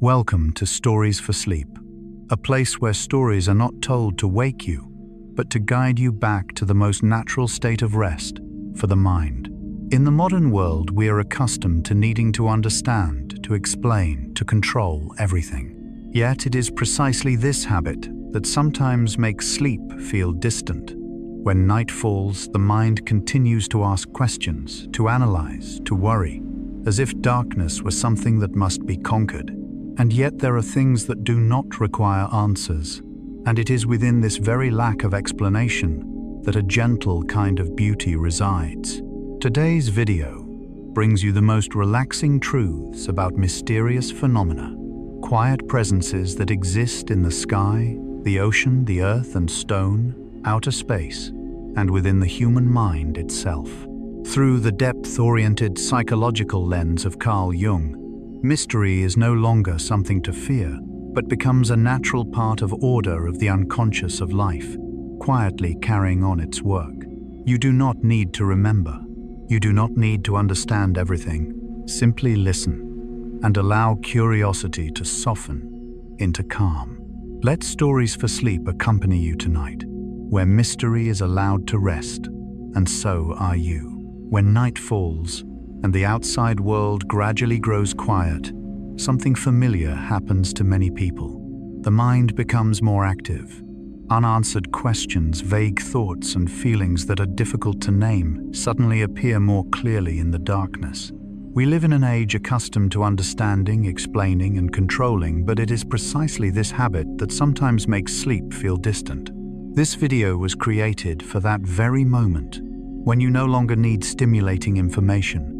Welcome to Stories for Sleep, a place where stories are not told to wake you, but to guide you back to the most natural state of rest for the mind. In the modern world, we are accustomed to needing to understand, to explain, to control everything. Yet it is precisely this habit that sometimes makes sleep feel distant. When night falls, the mind continues to ask questions, to analyze, to worry, as if darkness were something that must be conquered. And yet there are things that do not require answers, and it is within this very lack of explanation that a gentle kind of beauty resides. Today's video brings you the most relaxing truths about mysterious phenomena, quiet presences that exist in the sky, the ocean, the earth and stone, outer space, and within the human mind itself. Through the depth-oriented psychological lens of Carl Jung, mystery is no longer something to fear, but becomes a natural part of order of the unconscious of life, quietly carrying on its work. You do not need to remember. You do not need to understand everything. Simply listen and allow curiosity to soften into calm. Let Stories for Sleep accompany you tonight, where mystery is allowed to rest, and so are you. When night falls, and the outside world gradually grows quiet, something familiar happens to many people. The mind becomes more active. Unanswered questions, vague thoughts, and feelings that are difficult to name suddenly appear more clearly in the darkness. We live in an age accustomed to understanding, explaining, and controlling, but it is precisely this habit that sometimes makes sleep feel distant. This video was created for that very moment, when you no longer need stimulating information,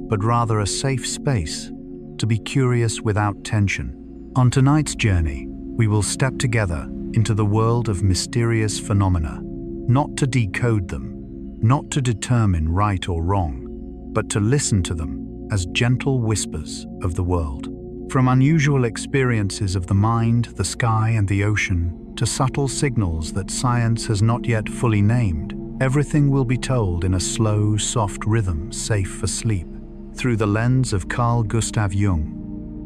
but rather a safe space to be curious without tension. On tonight's journey, we will step together into the world of mysterious phenomena, not to decode them, not to determine right or wrong, but to listen to them as gentle whispers of the world. From unusual experiences of the mind, the sky, and the ocean, to subtle signals that science has not yet fully named, everything will be told in a slow, soft rhythm safe for sleep. Through the lens of Carl Gustav Jung,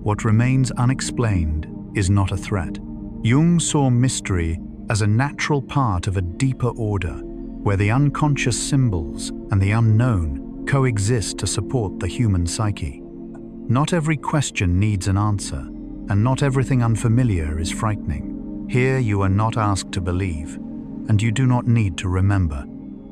what remains unexplained is not a threat. Jung saw mystery as a natural part of a deeper order, where the unconscious symbols and the unknown coexist to support the human psyche. Not every question needs an answer, and not everything unfamiliar is frightening. Here you are not asked to believe, and you do not need to remember.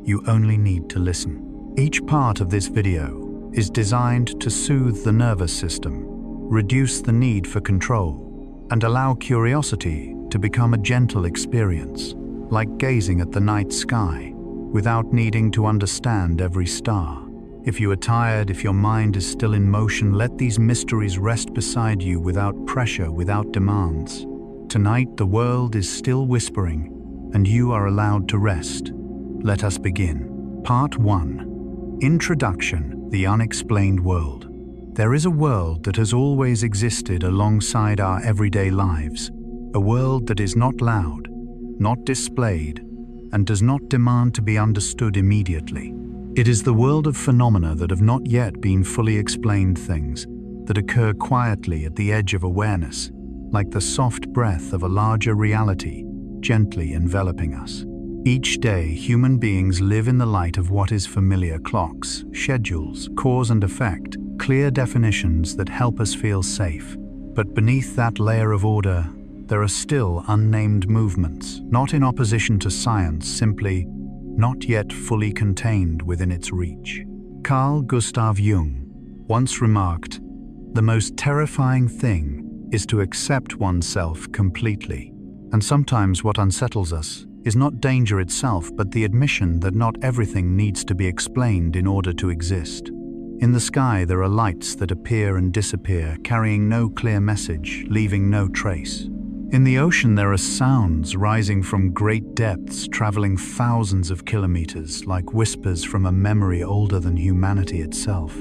You only need to listen. Each part of this video is designed to soothe the nervous system, reduce the need for control, and allow curiosity to become a gentle experience, like gazing at the night sky, without needing to understand every star. If you are tired, if your mind is still in motion, let these mysteries rest beside you without pressure, without demands. Tonight, the world is still whispering, and you are allowed to rest. Let us begin. Part 1. Introduction. The unexplained world. There is a world that has always existed alongside our everyday lives, a world that is not loud, not displayed, and does not demand to be understood immediately. It is the world of phenomena that have not yet been fully explained, things that occur quietly at the edge of awareness, like the soft breath of a larger reality, gently enveloping us. Each day, human beings live in the light of what is familiar: clocks, schedules, cause and effect, clear definitions that help us feel safe. But beneath that layer of order, there are still unnamed movements, not in opposition to science, simply not yet fully contained within its reach. Carl Gustav Jung once remarked, "The most terrifying thing is to accept oneself completely." And sometimes what unsettles us is not danger itself, but the admission that not everything needs to be explained in order to exist. In the sky, there are lights that appear and disappear, carrying no clear message, leaving no trace. In the ocean, there are sounds rising from great depths, traveling thousands of kilometers, like whispers from a memory older than humanity itself.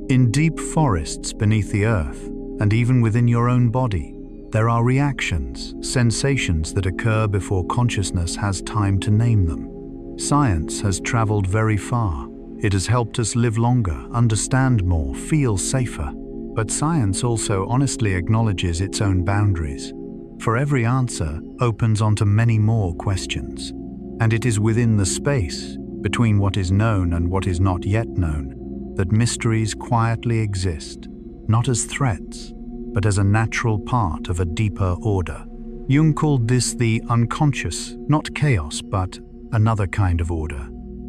In deep forests beneath the earth, and even within your own body, there are reactions, sensations that occur before consciousness has time to name them. Science has traveled very far. It has helped us live longer, understand more, feel safer. But science also honestly acknowledges its own boundaries. For every answer opens onto many more questions. And it is within the space between what is known and what is not yet known that mysteries quietly exist, not as threats, but as a natural part of a deeper order. Jung called this the unconscious, not chaos, but another kind of order,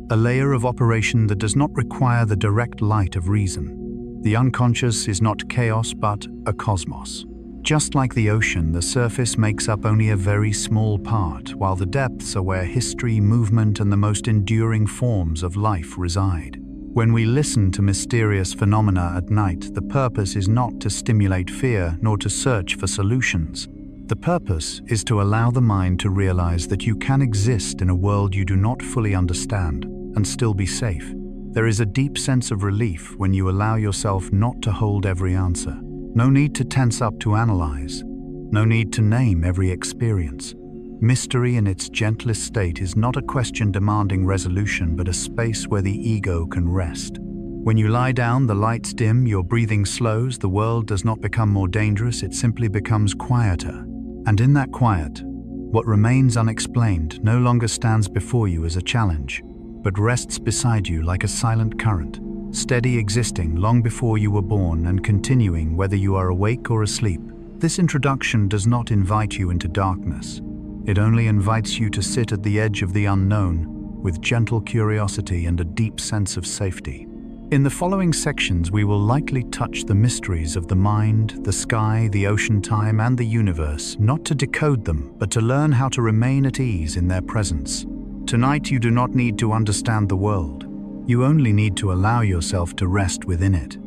a layer of operation that does not require the direct light of reason. The unconscious is not chaos, but a cosmos. Just like the ocean, the surface makes up only a very small part, while the depths are where history, movement, and the most enduring forms of life reside. When we listen to mysterious phenomena at night, the purpose is not to stimulate fear nor to search for solutions. The purpose is to allow the mind to realize that you can exist in a world you do not fully understand and still be safe. There is a deep sense of relief when you allow yourself not to hold every answer. No need to tense up to analyze. No need to name every experience. Mystery in its gentlest state is not a question demanding resolution, but a space where the ego can rest. When you lie down, the lights dim, your breathing slows, the world does not become more dangerous, it simply becomes quieter. And in that quiet, what remains unexplained no longer stands before you as a challenge, but rests beside you like a silent current, steady existing long before you were born and continuing whether you are awake or asleep. This introduction does not invite you into darkness. It only invites you to sit at the edge of the unknown with gentle curiosity and a deep sense of safety. In the following sections, we will likely touch the mysteries of the mind, the sky, the ocean, time, and the universe, not to decode them, but to learn how to remain at ease in their presence. Tonight, you do not need to understand the world. You only need to allow yourself to rest within it.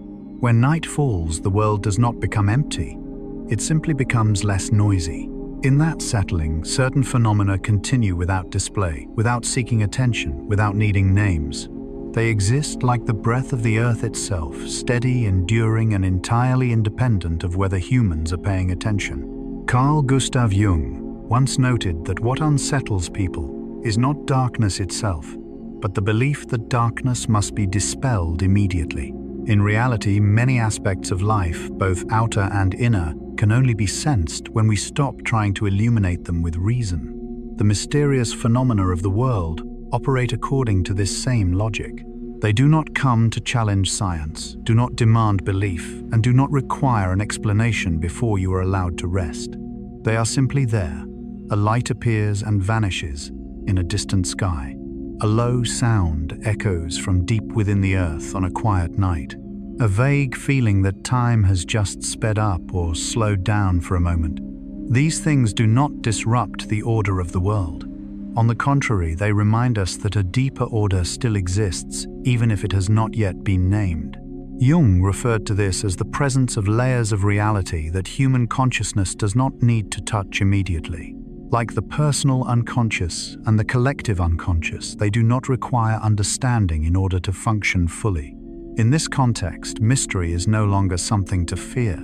When night falls, the world does not become empty. It simply becomes less noisy. In that settling, certain phenomena continue without display, without seeking attention, without needing names. They exist like the breath of the earth itself, steady, enduring, and entirely independent of whether humans are paying attention. Carl Gustav Jung once noted that what unsettles people is not darkness itself, but the belief that darkness must be dispelled immediately. In reality, many aspects of life, both outer and inner, can only be sensed when we stop trying to illuminate them with reason. The mysterious phenomena of the world operate according to this same logic. They do not come to challenge science, do not demand belief, and do not require an explanation before you are allowed to rest. They are simply there. A light appears and vanishes in a distant sky. A low sound echoes from deep within the earth on a quiet night. A vague feeling that time has just sped up or slowed down for a moment. These things do not disrupt the order of the world. On the contrary, they remind us that a deeper order still exists, even if it has not yet been named. Jung referred to this as the presence of layers of reality that human consciousness does not need to touch immediately. Like the personal unconscious and the collective unconscious, they do not require understanding in order to function fully. In this context, mystery is no longer something to fear.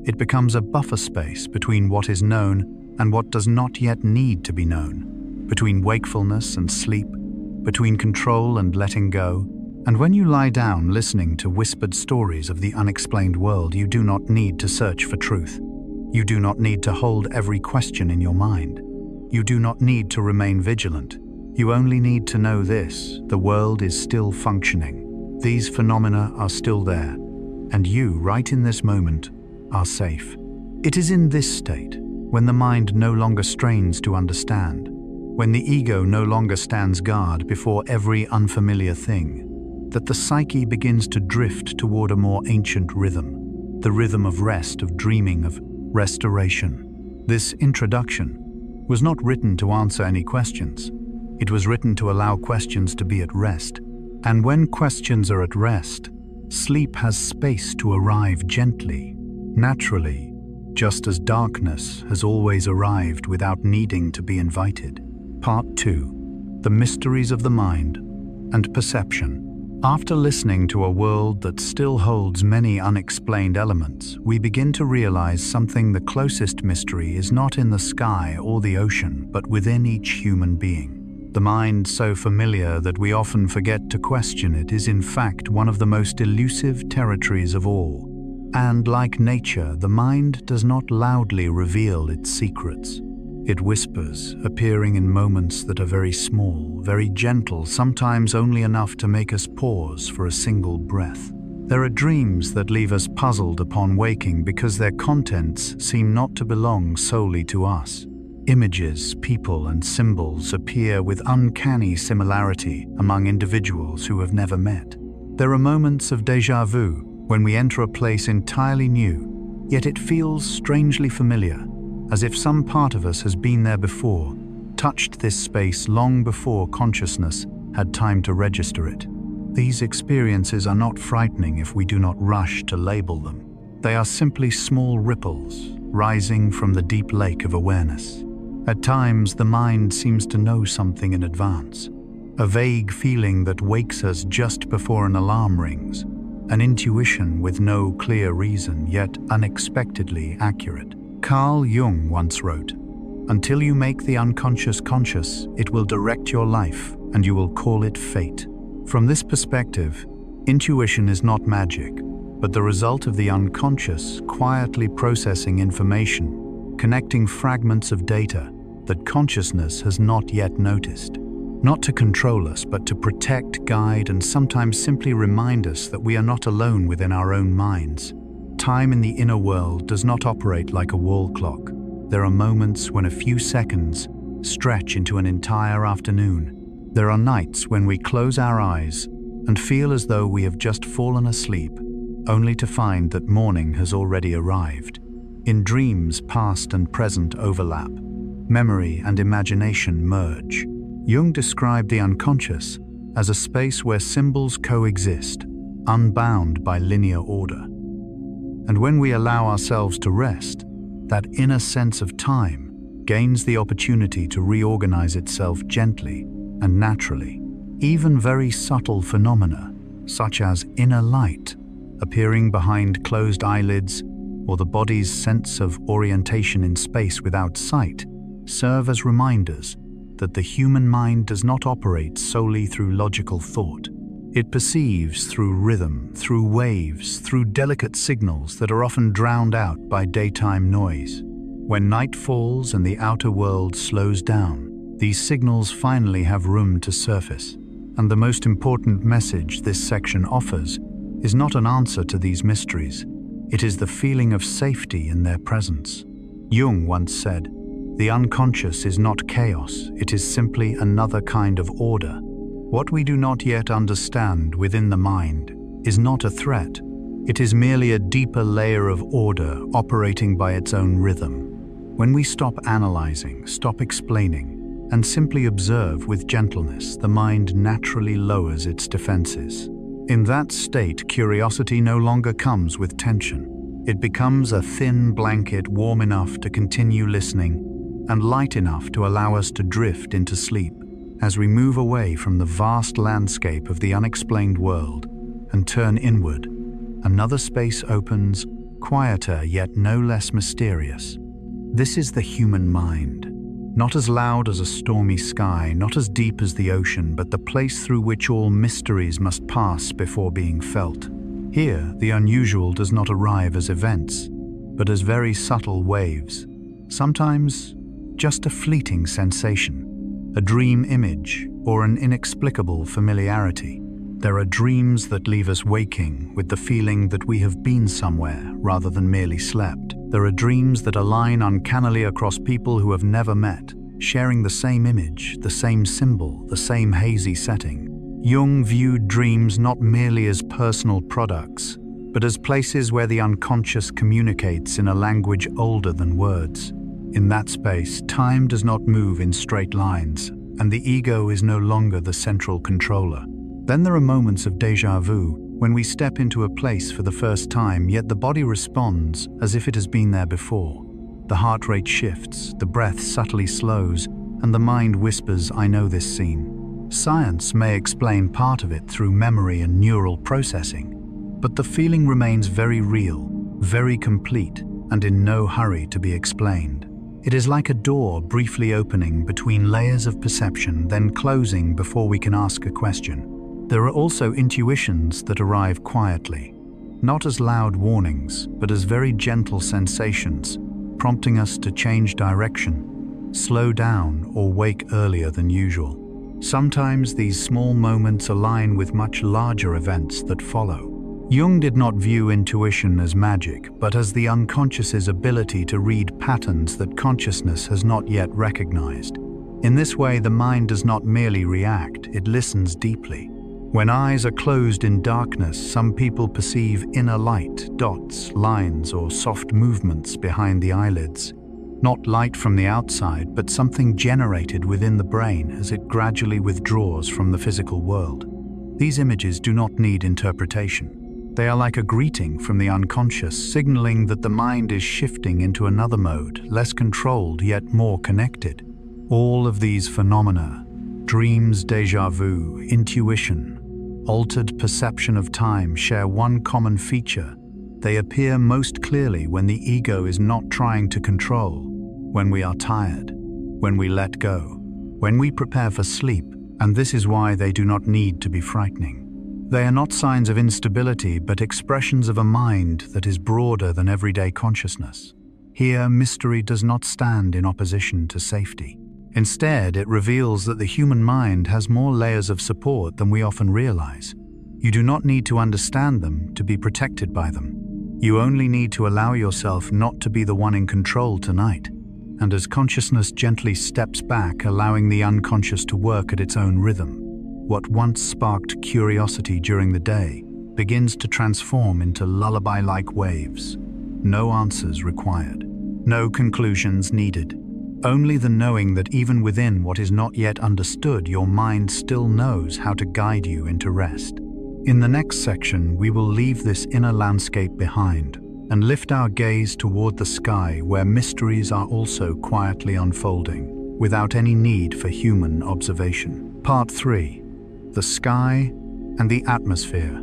It becomes a buffer space between what is known and what does not yet need to be known, between wakefulness and sleep, between control and letting go. And when you lie down listening to whispered stories of the unexplained world, you do not need to search for truth. You do not need to hold every question in your mind. You do not need to remain vigilant. You only need to know this: the world is still functioning. These phenomena are still there, and you, right in this moment, are safe. It is in this state, when the mind no longer strains to understand, when the ego no longer stands guard before every unfamiliar thing, that the psyche begins to drift toward a more ancient rhythm, the rhythm of rest, of dreaming, of restoration. This introduction was not written to answer any questions. It was written to allow questions to be at rest. And when questions are at rest, sleep has space to arrive gently, naturally, just as darkness has always arrived without needing to be invited. Part 2. The Mysteries of the Mind and Perception. After listening to a world that still holds many unexplained elements, we begin to realize something: the closest mystery is not in the sky or the ocean, but within each human being. The mind, so familiar that we often forget to question it, is in fact one of the most elusive territories of all. And like nature, the mind does not loudly reveal its secrets. It whispers, appearing in moments that are very small, very gentle, sometimes only enough to make us pause for a single breath. There are dreams that leave us puzzled upon waking because their contents seem not to belong solely to us. Images, people, and symbols appear with uncanny similarity among individuals who have never met. There are moments of déjà vu when we enter a place entirely new, yet it feels strangely familiar, as if some part of us has been there before, touched this space long before consciousness had time to register it. These experiences are not frightening if we do not rush to label them. They are simply small ripples rising from the deep lake of awareness. At times, the mind seems to know something in advance, a vague feeling that wakes us just before an alarm rings, an intuition with no clear reason, yet unexpectedly accurate. Carl Jung once wrote, "Until you make the unconscious conscious, it will direct your life, and you will call it fate." From this perspective, intuition is not magic, but the result of the unconscious quietly processing information, connecting fragments of data that consciousness has not yet noticed. Not to control us, but to protect, guide, and sometimes simply remind us that we are not alone within our own minds. Time in the inner world does not operate like a wall clock. There are moments when a few seconds stretch into an entire afternoon. There are nights when we close our eyes and feel as though we have just fallen asleep, only to find that morning has already arrived. In dreams, past and present overlap. Memory and imagination merge. Jung described the unconscious as a space where symbols coexist, unbound by linear order. And when we allow ourselves to rest, that inner sense of time gains the opportunity to reorganize itself gently and naturally. Even very subtle phenomena, such as inner light appearing behind closed eyelids or the body's sense of orientation in space without sight, serve as reminders that the human mind does not operate solely through logical thought. It perceives through rhythm, through waves, through delicate signals that are often drowned out by daytime noise. When night falls and the outer world slows down, these signals finally have room to surface. And the most important message this section offers is not an answer to these mysteries. It is the feeling of safety in their presence. Jung once said, "The unconscious is not chaos, it is simply another kind of order." What we do not yet understand within the mind is not a threat. It is merely a deeper layer of order operating by its own rhythm. When we stop analyzing, stop explaining, and simply observe with gentleness, the mind naturally lowers its defenses. In that state, curiosity no longer comes with tension. It becomes a thin blanket warm enough to continue listening and light enough to allow us to drift into sleep. As we move away from the vast landscape of the unexplained world and turn inward, another space opens, quieter yet no less mysterious. This is the human mind. Not as loud as a stormy sky, not as deep as the ocean, but the place through which all mysteries must pass before being felt. Here, the unusual does not arrive as events, but as very subtle waves. Sometimes, just a fleeting sensation, a dream image, or an inexplicable familiarity. There are dreams that leave us waking with the feeling that we have been somewhere rather than merely slept. There are dreams that align uncannily across people who have never met, sharing the same image, the same symbol, the same hazy setting. Jung viewed dreams not merely as personal products, but as places where the unconscious communicates in a language older than words. In that space, time does not move in straight lines, and the ego is no longer the central controller. Then there are moments of déjà vu, when we step into a place for the first time, yet the body responds as if it has been there before. The heart rate shifts, the breath subtly slows, and the mind whispers, "I know this scene." Science may explain part of it through memory and neural processing, but the feeling remains very real, very complete, and in no hurry to be explained. It is like a door briefly opening between layers of perception, then closing before we can ask a question. There are also intuitions that arrive quietly, not as loud warnings, but as very gentle sensations, prompting us to change direction, slow down, or wake earlier than usual. Sometimes these small moments align with much larger events that follow. Jung did not view intuition as magic, but as the unconscious's ability to read patterns that consciousness has not yet recognized. In this way, the mind does not merely react, it listens deeply. When eyes are closed in darkness, some people perceive inner light, dots, lines, or soft movements behind the eyelids. Not light from the outside, but something generated within the brain as it gradually withdraws from the physical world. These images do not need interpretation. They are like a greeting from the unconscious, signaling that the mind is shifting into another mode, less controlled yet more connected. All of these phenomena, dreams, déjà vu, intuition, altered perception of time, share one common feature. They appear most clearly when the ego is not trying to control, when we are tired, when we let go, when we prepare for sleep, and this is why they do not need to be frightening. They are not signs of instability, but expressions of a mind that is broader than everyday consciousness. Here, mystery does not stand in opposition to safety. Instead, it reveals that the human mind has more layers of support than we often realize. You do not need to understand them to be protected by them. You only need to allow yourself not to be the one in control tonight. And as consciousness gently steps back, allowing the unconscious to work at its own rhythm, what once sparked curiosity during the day begins to transform into lullaby-like waves. No answers required, no conclusions needed. Only the knowing that even within what is not yet understood, your mind still knows how to guide you into rest. In the next section, we will leave this inner landscape behind and lift our gaze toward the sky, where mysteries are also quietly unfolding, without any need for human observation. Part 3. The sky and the atmosphere,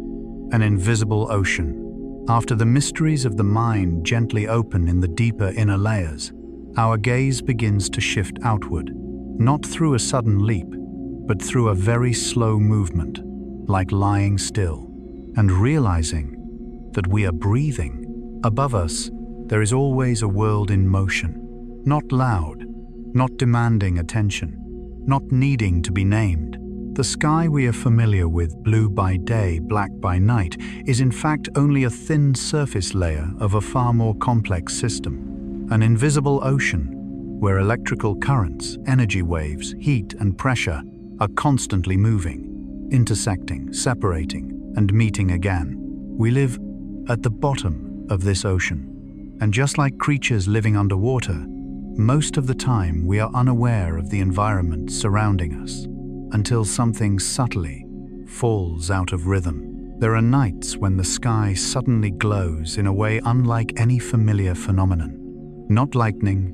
an invisible ocean. After the mysteries of the mind gently open in the deeper inner layers, our gaze begins to shift outward, not through a sudden leap, but through a very slow movement, like lying still, and realizing that we are breathing. Above us, there is always a world in motion, not loud, not demanding attention, not needing to be named. The sky we are familiar with, blue by day, black by night, is in fact only a thin surface layer of a far more complex system. An invisible ocean, where electrical currents, energy waves, heat and pressure are constantly moving, intersecting, separating, and meeting again. We live at the bottom of this ocean, and just like creatures living underwater, most of the time we are unaware of the environment surrounding us, until something subtly falls out of rhythm. There are nights when the sky suddenly glows in a way unlike any familiar phenomenon. Not lightning,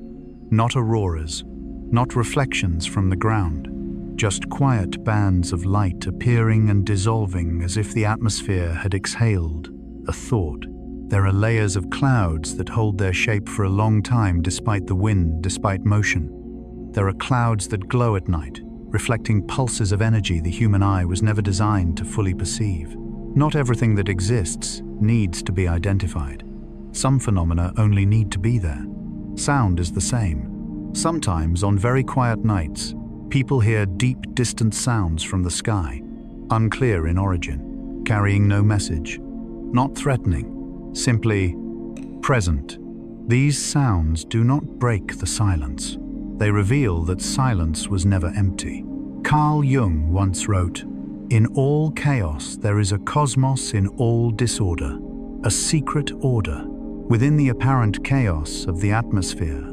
not auroras, not reflections from the ground, just quiet bands of light appearing and dissolving as if the atmosphere had exhaled a thought. There are layers of clouds that hold their shape for a long time despite the wind, despite motion. There are clouds that glow at night, reflecting pulses of energy the human eye was never designed to fully perceive. Not everything that exists needs to be identified. Some phenomena only need to be there. Sound is the same. Sometimes, on very quiet nights, people hear deep, distant sounds from the sky, unclear in origin, carrying no message, not threatening, simply present. These sounds do not break the silence. They reveal that silence was never empty. Carl Jung once wrote, "In all chaos there is a cosmos in all disorder, a secret order. Within the apparent chaos of the atmosphere,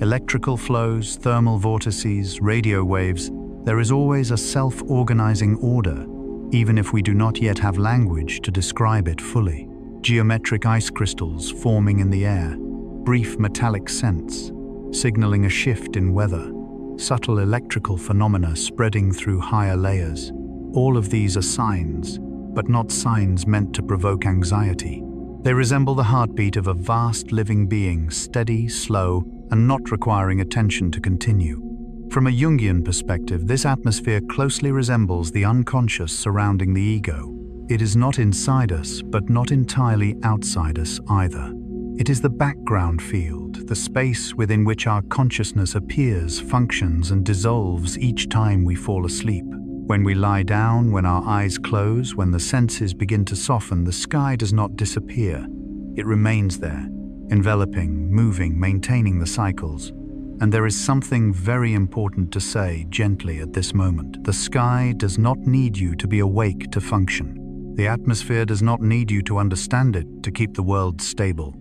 electrical flows, thermal vortices, radio waves, there is always a self-organizing order, even if we do not yet have language to describe it fully. Geometric ice crystals forming in the air, brief metallic scents, signaling a shift in weather, subtle electrical phenomena spreading through higher layers. All of these are signs, but not signs meant to provoke anxiety. They resemble the heartbeat of a vast living being, steady, slow, and not requiring attention to continue. From a Jungian perspective, this atmosphere closely resembles the unconscious surrounding the ego. It is not inside us, but not entirely outside us either. It is the background field, the space within which our consciousness appears, functions, and dissolves each time we fall asleep. When we lie down, when our eyes close, when the senses begin to soften, the sky does not disappear. It remains there, enveloping, moving, maintaining the cycles. And there is something very important to say gently at this moment. The sky does not need you to be awake to function. The atmosphere does not need you to understand it to keep the world stable.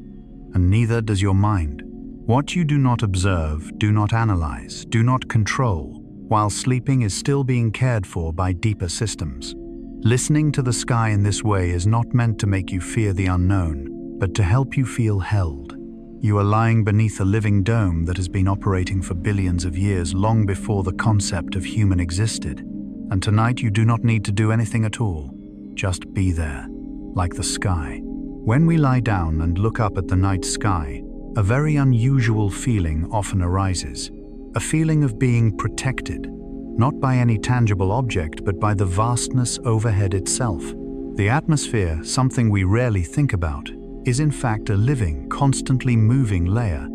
And neither does your mind. What you do not observe, do not analyze, do not control, while sleeping is still being cared for by deeper systems. Listening to the sky in this way is not meant to make you fear the unknown, but to help you feel held. You are lying beneath a living dome that has been operating for billions of years, long before the concept of human existed. And tonight you do not need to do anything at all. Just be there, like the sky. When we lie down and look up at the night sky, a very unusual feeling often arises. A feeling of being protected, not by any tangible object, but by the vastness overhead itself. The atmosphere, something we rarely think about, is in fact a living, constantly moving layer,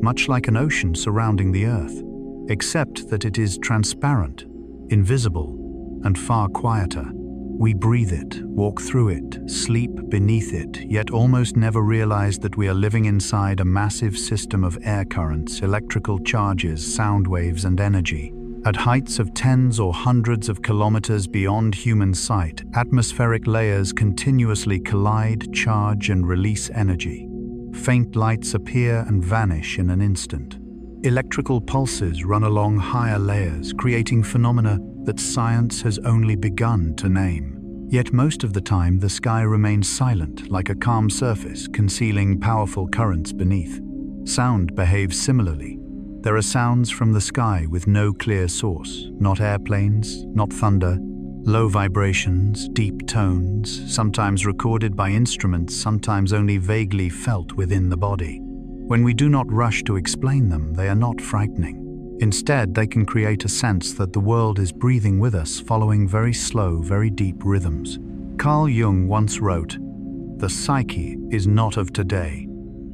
much like an ocean surrounding the Earth, except that it is transparent, invisible, and far quieter. We breathe it, walk through it, sleep beneath it, yet almost never realize that we are living inside a massive system of air currents, electrical charges, sound waves, and energy. At heights of tens or hundreds of kilometers beyond human sight, atmospheric layers continuously collide, charge, and release energy. Faint lights appear and vanish in an instant. Electrical pulses run along higher layers, creating phenomena that science has only begun to name. Yet most of the time, the sky remains silent, like a calm surface, concealing powerful currents beneath. Sound behaves similarly. There are sounds from the sky with no clear source, not airplanes, not thunder, low vibrations, deep tones, sometimes recorded by instruments, sometimes only vaguely felt within the body. When we do not rush to explain them, they are not frightening. Instead, they can create a sense that the world is breathing with us, following very slow, very deep rhythms. Carl Jung once wrote, "The psyche is not of today.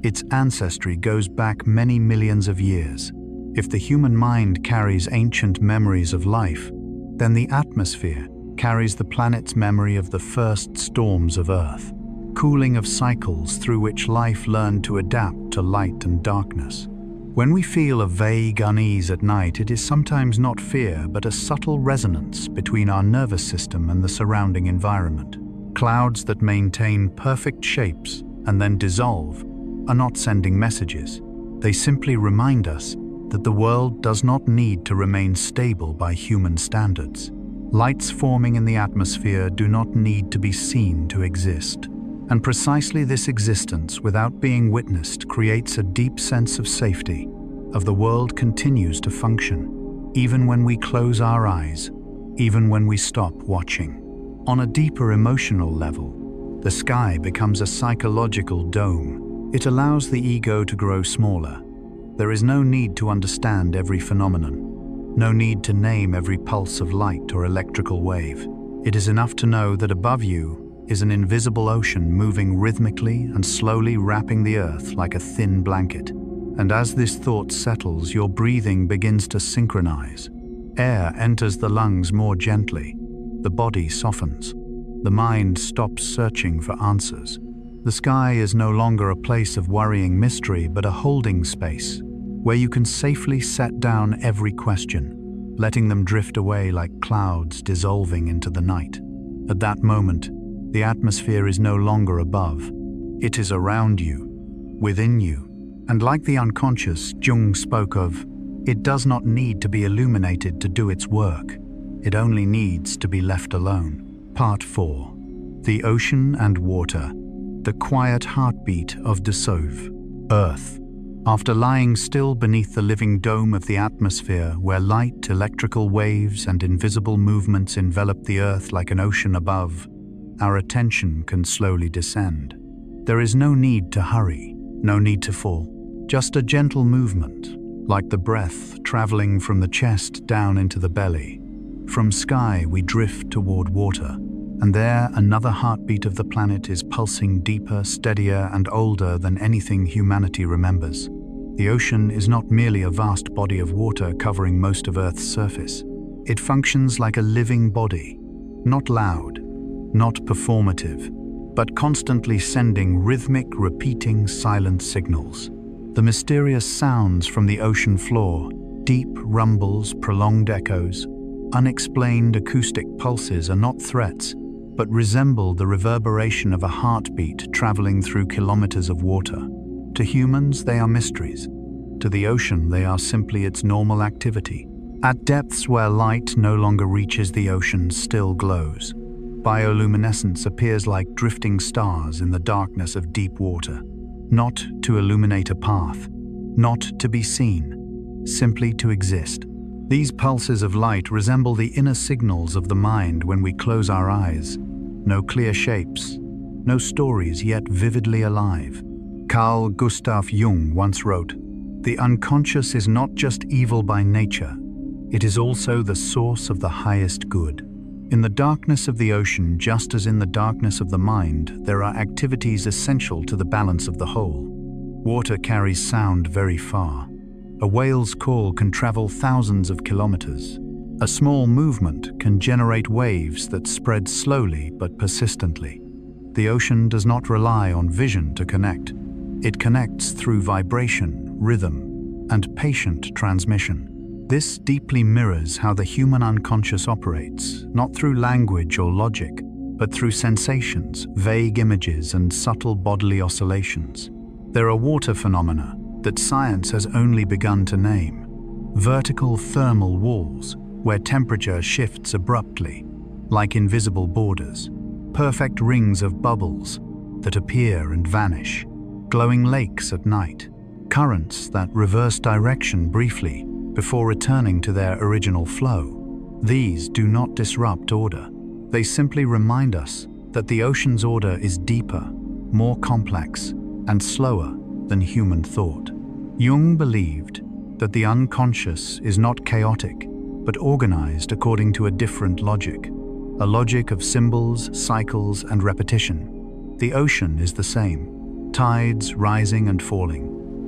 Its ancestry goes back many millions of years. If the human mind carries ancient memories of life, then the atmosphere carries the planet's memory of the first storms of Earth, cooling of cycles through which life learned to adapt to light and darkness. When we feel a vague unease at night, it is sometimes not fear, but a subtle resonance between our nervous system and the surrounding environment. Clouds that maintain perfect shapes and then dissolve are not sending messages. They simply remind us that the world does not need to remain stable by human standards. Lights forming in the atmosphere do not need to be seen to exist. And precisely this existence, without being witnessed, creates a deep sense of safety, of the world continues to function, even when we close our eyes, even when we stop watching. On a deeper emotional level, the sky becomes a psychological dome. It allows the ego to grow smaller. There is no need to understand every phenomenon, no need to name every pulse of light or electrical wave. It is enough to know that above you is an invisible ocean moving rhythmically and slowly wrapping the earth like a thin blanket. And as this thought settles, your breathing begins to synchronize. Air enters the lungs more gently. The body softens. The mind stops searching for answers. The sky is no longer a place of worrying mystery, but a holding space where you can safely set down every question, letting them drift away like clouds dissolving into the night. At that moment, the atmosphere is no longer above. It is around you, within you. And like the unconscious Jung spoke of, it does not need to be illuminated to do its work. It only needs to be left alone. Part 4. The Ocean and Water. The Quiet Heartbeat of Dessauve. Earth. After lying still beneath the living dome of the atmosphere, where light, electrical waves, and invisible movements envelop the Earth like an ocean above, our attention can slowly descend. There is no need to hurry, no need to fall, just a gentle movement, like the breath traveling from the chest down into the belly. From sky, we drift toward water. And there, another heartbeat of the planet is pulsing deeper, steadier, and older than anything humanity remembers. The ocean is not merely a vast body of water covering most of Earth's surface. It functions like a living body, not loud, not performative, but constantly sending rhythmic, repeating, silent signals. The mysterious sounds from the ocean floor, deep rumbles, prolonged echoes, unexplained acoustic pulses are not threats, but resemble the reverberation of a heartbeat traveling through kilometers of water. To humans, they are mysteries. To the ocean, they are simply its normal activity. At depths where light no longer reaches, the ocean still glows. Bioluminescence appears like drifting stars in the darkness of deep water, not to illuminate a path, not to be seen, simply to exist. These pulses of light resemble the inner signals of the mind when we close our eyes. No clear shapes, no stories, yet vividly alive. Carl Gustav Jung once wrote, "The unconscious is not just evil by nature, it is also the source of the highest good." In the darkness of the ocean, just as in the darkness of the mind, there are activities essential to the balance of the whole. Water carries sound very far. A whale's call can travel thousands of kilometers. A small movement can generate waves that spread slowly but persistently. The ocean does not rely on vision to connect. It connects through vibration, rhythm, and patient transmission. This deeply mirrors how the human unconscious operates, not through language or logic, but through sensations, vague images, and subtle bodily oscillations. There are water phenomena that science has only begun to name. Vertical thermal walls, where temperature shifts abruptly, like invisible borders. Perfect rings of bubbles that appear and vanish. Glowing lakes at night. Currents that reverse direction briefly before returning to their original flow. These do not disrupt order. They simply remind us that the ocean's order is deeper, more complex, and slower than human thought. Jung believed that the unconscious is not chaotic, but organized according to a different logic, a logic of symbols, cycles, and repetition. The ocean is the same, tides rising and falling,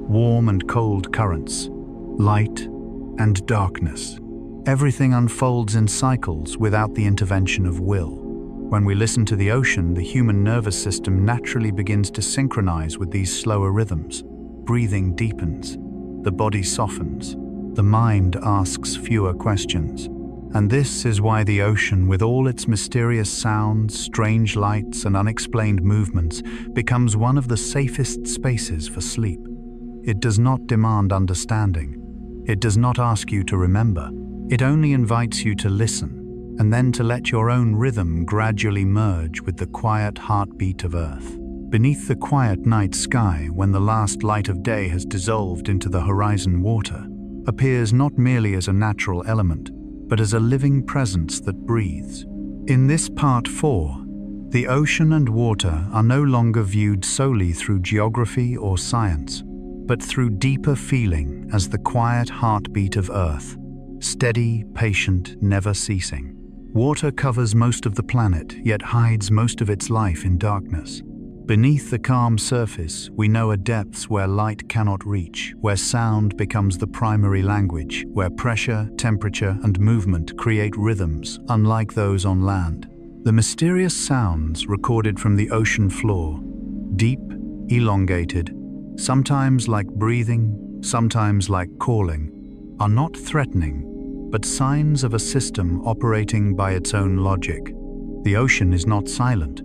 warm and cold currents, light and darkness. Everything unfolds in cycles without the intervention of will. When we listen to the ocean, the human nervous system naturally begins to synchronize with these slower rhythms. Breathing deepens, the body softens, the mind asks fewer questions. And this is why the ocean, with all its mysterious sounds, strange lights, and unexplained movements, becomes one of the safest spaces for sleep. It does not demand understanding. It does not ask you to remember. It only invites you to listen, and then to let your own rhythm gradually merge with the quiet heartbeat of Earth. Beneath the quiet night sky, when the last light of day has dissolved into the horizon, water appears not merely as a natural element, but as a living presence that breathes. In this part 4, the ocean and water are no longer viewed solely through geography or science, but through deeper feeling as the quiet heartbeat of Earth, steady, patient, never ceasing. Water covers most of the planet, yet hides most of its life in darkness. Beneath the calm surface, we know a depths where light cannot reach, where sound becomes the primary language, where pressure, temperature, and movement create rhythms unlike those on land. The mysterious sounds recorded from the ocean floor, deep, elongated, sometimes like breathing, sometimes like calling, are not threatening, but signs of a system operating by its own logic. The ocean is not silent.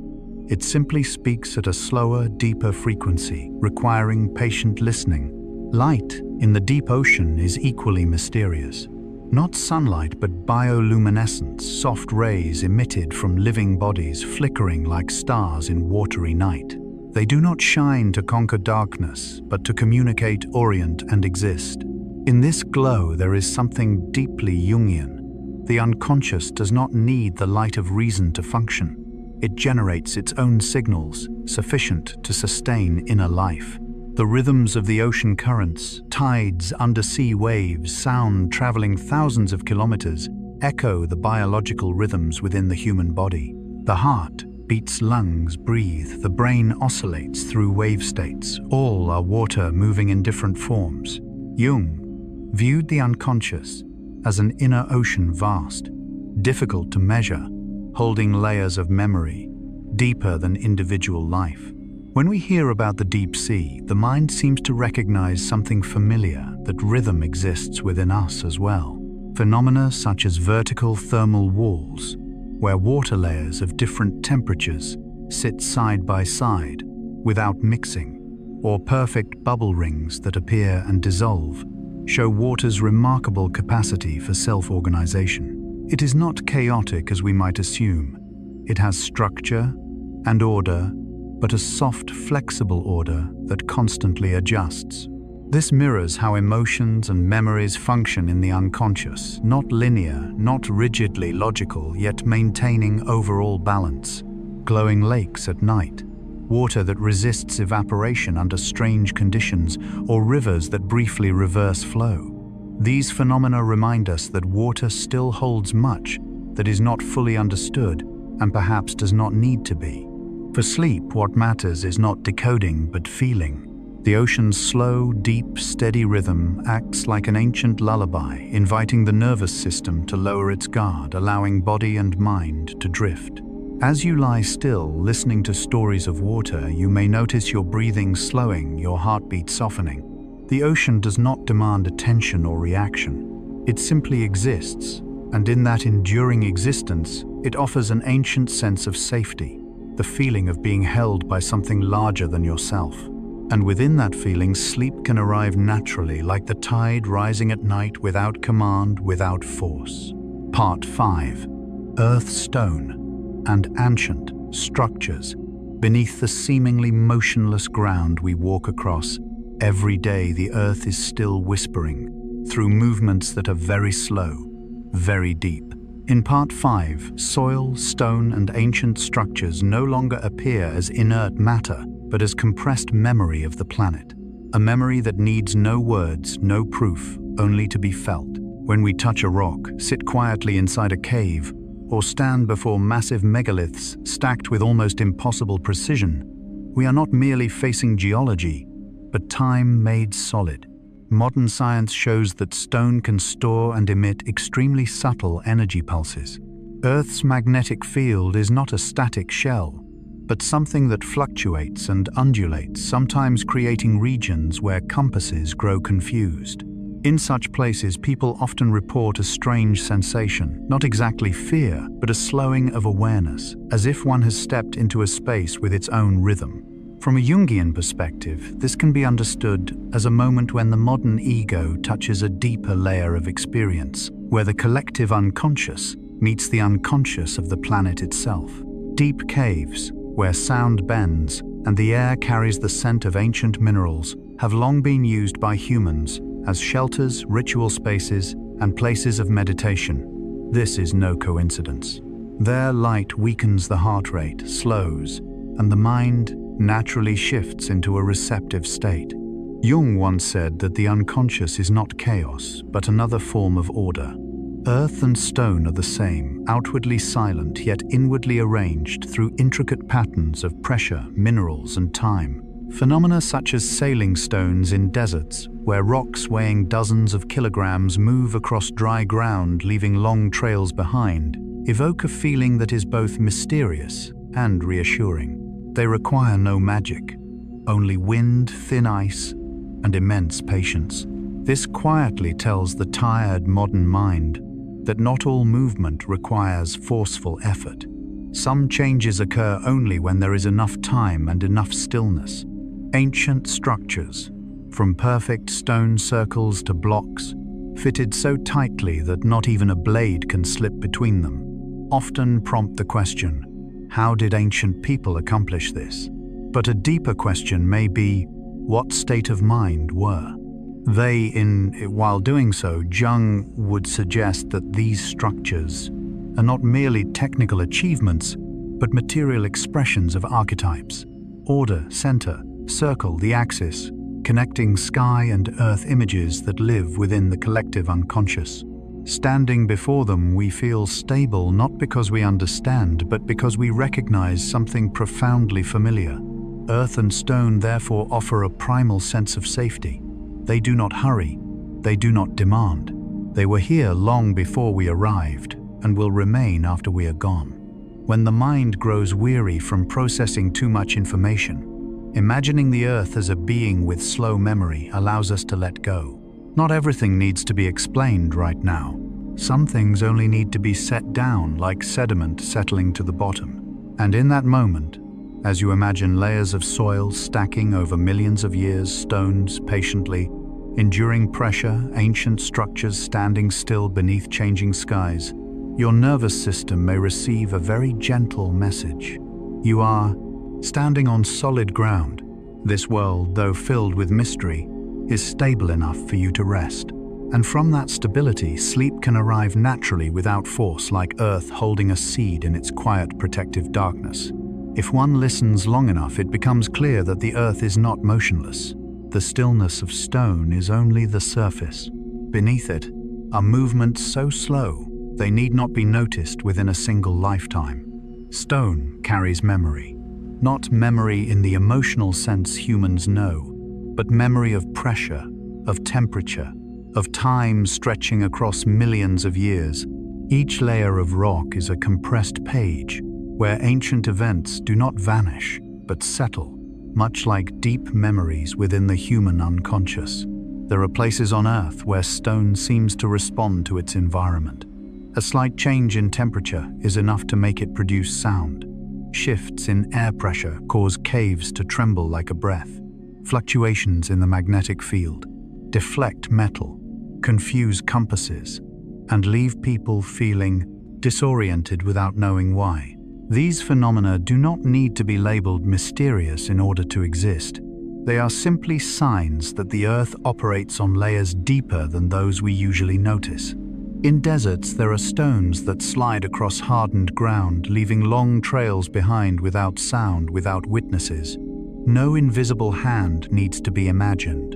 It simply speaks at a slower, deeper frequency, requiring patient listening. Light in the deep ocean is equally mysterious. Not sunlight, but bioluminescence, soft rays emitted from living bodies flickering like stars in watery night. They do not shine to conquer darkness, but to communicate, orient, and exist. In this glow there is something deeply Jungian. The unconscious does not need the light of reason to function. It generates its own signals, sufficient to sustain inner life. The rhythms of the ocean currents, tides, undersea waves, sound traveling thousands of kilometers, echo the biological rhythms within the human body. The heart beats, lungs breathe, the brain oscillates through wave states. All are water moving in different forms. Jung viewed the unconscious as an inner ocean, vast, difficult to measure, holding layers of memory, deeper than individual life. When we hear about the deep sea, the mind seems to recognize something familiar, that rhythm exists within us as well. Phenomena such as vertical thermal walls, where water layers of different temperatures sit side by side without mixing, or perfect bubble rings that appear and dissolve, show water's remarkable capacity for self-organization. It is not chaotic as we might assume. It has structure and order, but a soft, flexible order that constantly adjusts. This mirrors how emotions and memories function in the unconscious, not linear, not rigidly logical, yet maintaining overall balance. Glowing lakes at night, water that resists evaporation under strange conditions, or rivers that briefly reverse flow. These phenomena remind us that water still holds much that is not fully understood and perhaps does not need to be. For sleep, what matters is not decoding but feeling. The ocean's slow, deep, steady rhythm acts like an ancient lullaby, inviting the nervous system to lower its guard, allowing body and mind to drift. As you lie still, listening to stories of water, you may notice your breathing slowing, your heartbeat softening. The ocean does not demand attention or reaction. It simply exists, and in that enduring existence, it offers an ancient sense of safety, the feeling of being held by something larger than yourself. And within that feeling, sleep can arrive naturally, like the tide rising at night, without command, without force. Part 5. Earth, stone, and ancient structures. Beneath the seemingly motionless ground we walk across, every day the earth is still whispering, through movements that are very slow, very deep. In Part 5, soil, stone, and ancient structures no longer appear as inert matter, but as compressed memory of the planet. A memory that needs no words, no proof, only to be felt. When we touch a rock, sit quietly inside a cave, or stand before massive megaliths stacked with almost impossible precision, we are not merely facing geology, but time made solid. Modern science shows that stone can store and emit extremely subtle energy pulses. Earth's magnetic field is not a static shell, but something that fluctuates and undulates, sometimes creating regions where compasses grow confused. In such places, people often report a strange sensation, not exactly fear, but a slowing of awareness, as if one has stepped into a space with its own rhythm. From a Jungian perspective, this can be understood as a moment when the modern ego touches a deeper layer of experience, where the collective unconscious meets the unconscious of the planet itself. Deep caves, where sound bends and the air carries the scent of ancient minerals, have long been used by humans as shelters, ritual spaces, and places of meditation. This is no coincidence. Their light weakens the heart rate, slows, and the mind naturally shifts into a receptive state. Jung once said that the unconscious is not chaos, but another form of order. Earth and stone are the same, outwardly silent yet inwardly arranged through intricate patterns of pressure, minerals, and time. Phenomena such as sailing stones in deserts, where rocks weighing dozens of kilograms move across dry ground, leaving long trails behind, evoke a feeling that is both mysterious and reassuring. They require no magic, only wind, thin ice, and immense patience. This quietly tells the tired modern mind that not all movement requires forceful effort. Some changes occur only when there is enough time and enough stillness. Ancient structures, from perfect stone circles to blocks, fitted so tightly that not even a blade can slip between them, often prompt the question, how did ancient people accomplish this? But a deeper question may be, what state of mind were they in while doing so? Jung would suggest that these structures are not merely technical achievements, but material expressions of archetypes. Order, center, circle, the axis, connecting sky and earth images that live within the collective unconscious. Standing before them, we feel stable not because we understand, but because we recognize something profoundly familiar. Earth and stone therefore offer a primal sense of safety. They do not hurry. They do not demand. They were here long before we arrived and will remain after we are gone. When the mind grows weary from processing too much information, imagining the earth as a being with slow memory allows us to let go. Not everything needs to be explained right now. Some things only need to be set down like sediment settling to the bottom. And in that moment, as you imagine layers of soil stacking over millions of years, stones patiently, enduring pressure, ancient structures standing still beneath changing skies, your nervous system may receive a very gentle message. You are standing on solid ground. This world, though filled with mystery, is stable enough for you to rest. And from that stability, sleep can arrive naturally without force, like earth holding a seed in its quiet, protective darkness. If one listens long enough, it becomes clear that the earth is not motionless. The stillness of stone is only the surface. Beneath it are movements so slow they need not be noticed within a single lifetime. Stone carries memory. Not memory in the emotional sense humans know, but memory of pressure, of temperature, of time stretching across millions of years. Each layer of rock is a compressed page where ancient events do not vanish, but settle, much like deep memories within the human unconscious. There are places on Earth where stone seems to respond to its environment. A slight change in temperature is enough to make it produce sound. Shifts in air pressure cause caves to tremble like a breath. Fluctuations in the magnetic field deflect metal, confuse compasses, and leave people feeling disoriented without knowing why. These phenomena do not need to be labeled mysterious in order to exist. They are simply signs that the Earth operates on layers deeper than those we usually notice. In deserts, there are stones that slide across hardened ground, leaving long trails behind without sound, without witnesses. No invisible hand needs to be imagined.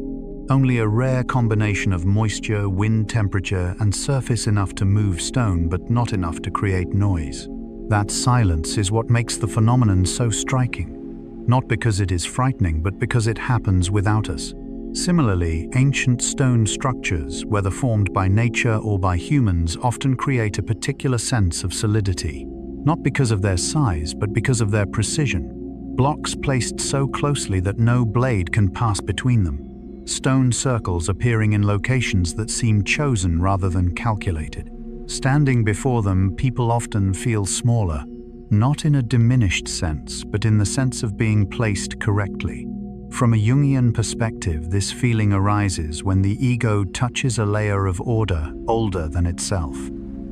Only a rare combination of moisture, wind temperature, and surface enough to move stone, but not enough to create noise. That silence is what makes the phenomenon so striking, not because it is frightening, but because it happens without us. Similarly, ancient stone structures, whether formed by nature or by humans, often create a particular sense of solidity, not because of their size, but because of their precision. Blocks placed so closely that no blade can pass between them. Stone circles appearing in locations that seem chosen rather than calculated. Standing before them, people often feel smaller, not in a diminished sense, but in the sense of being placed correctly. From a Jungian perspective, this feeling arises when the ego touches a layer of order older than itself,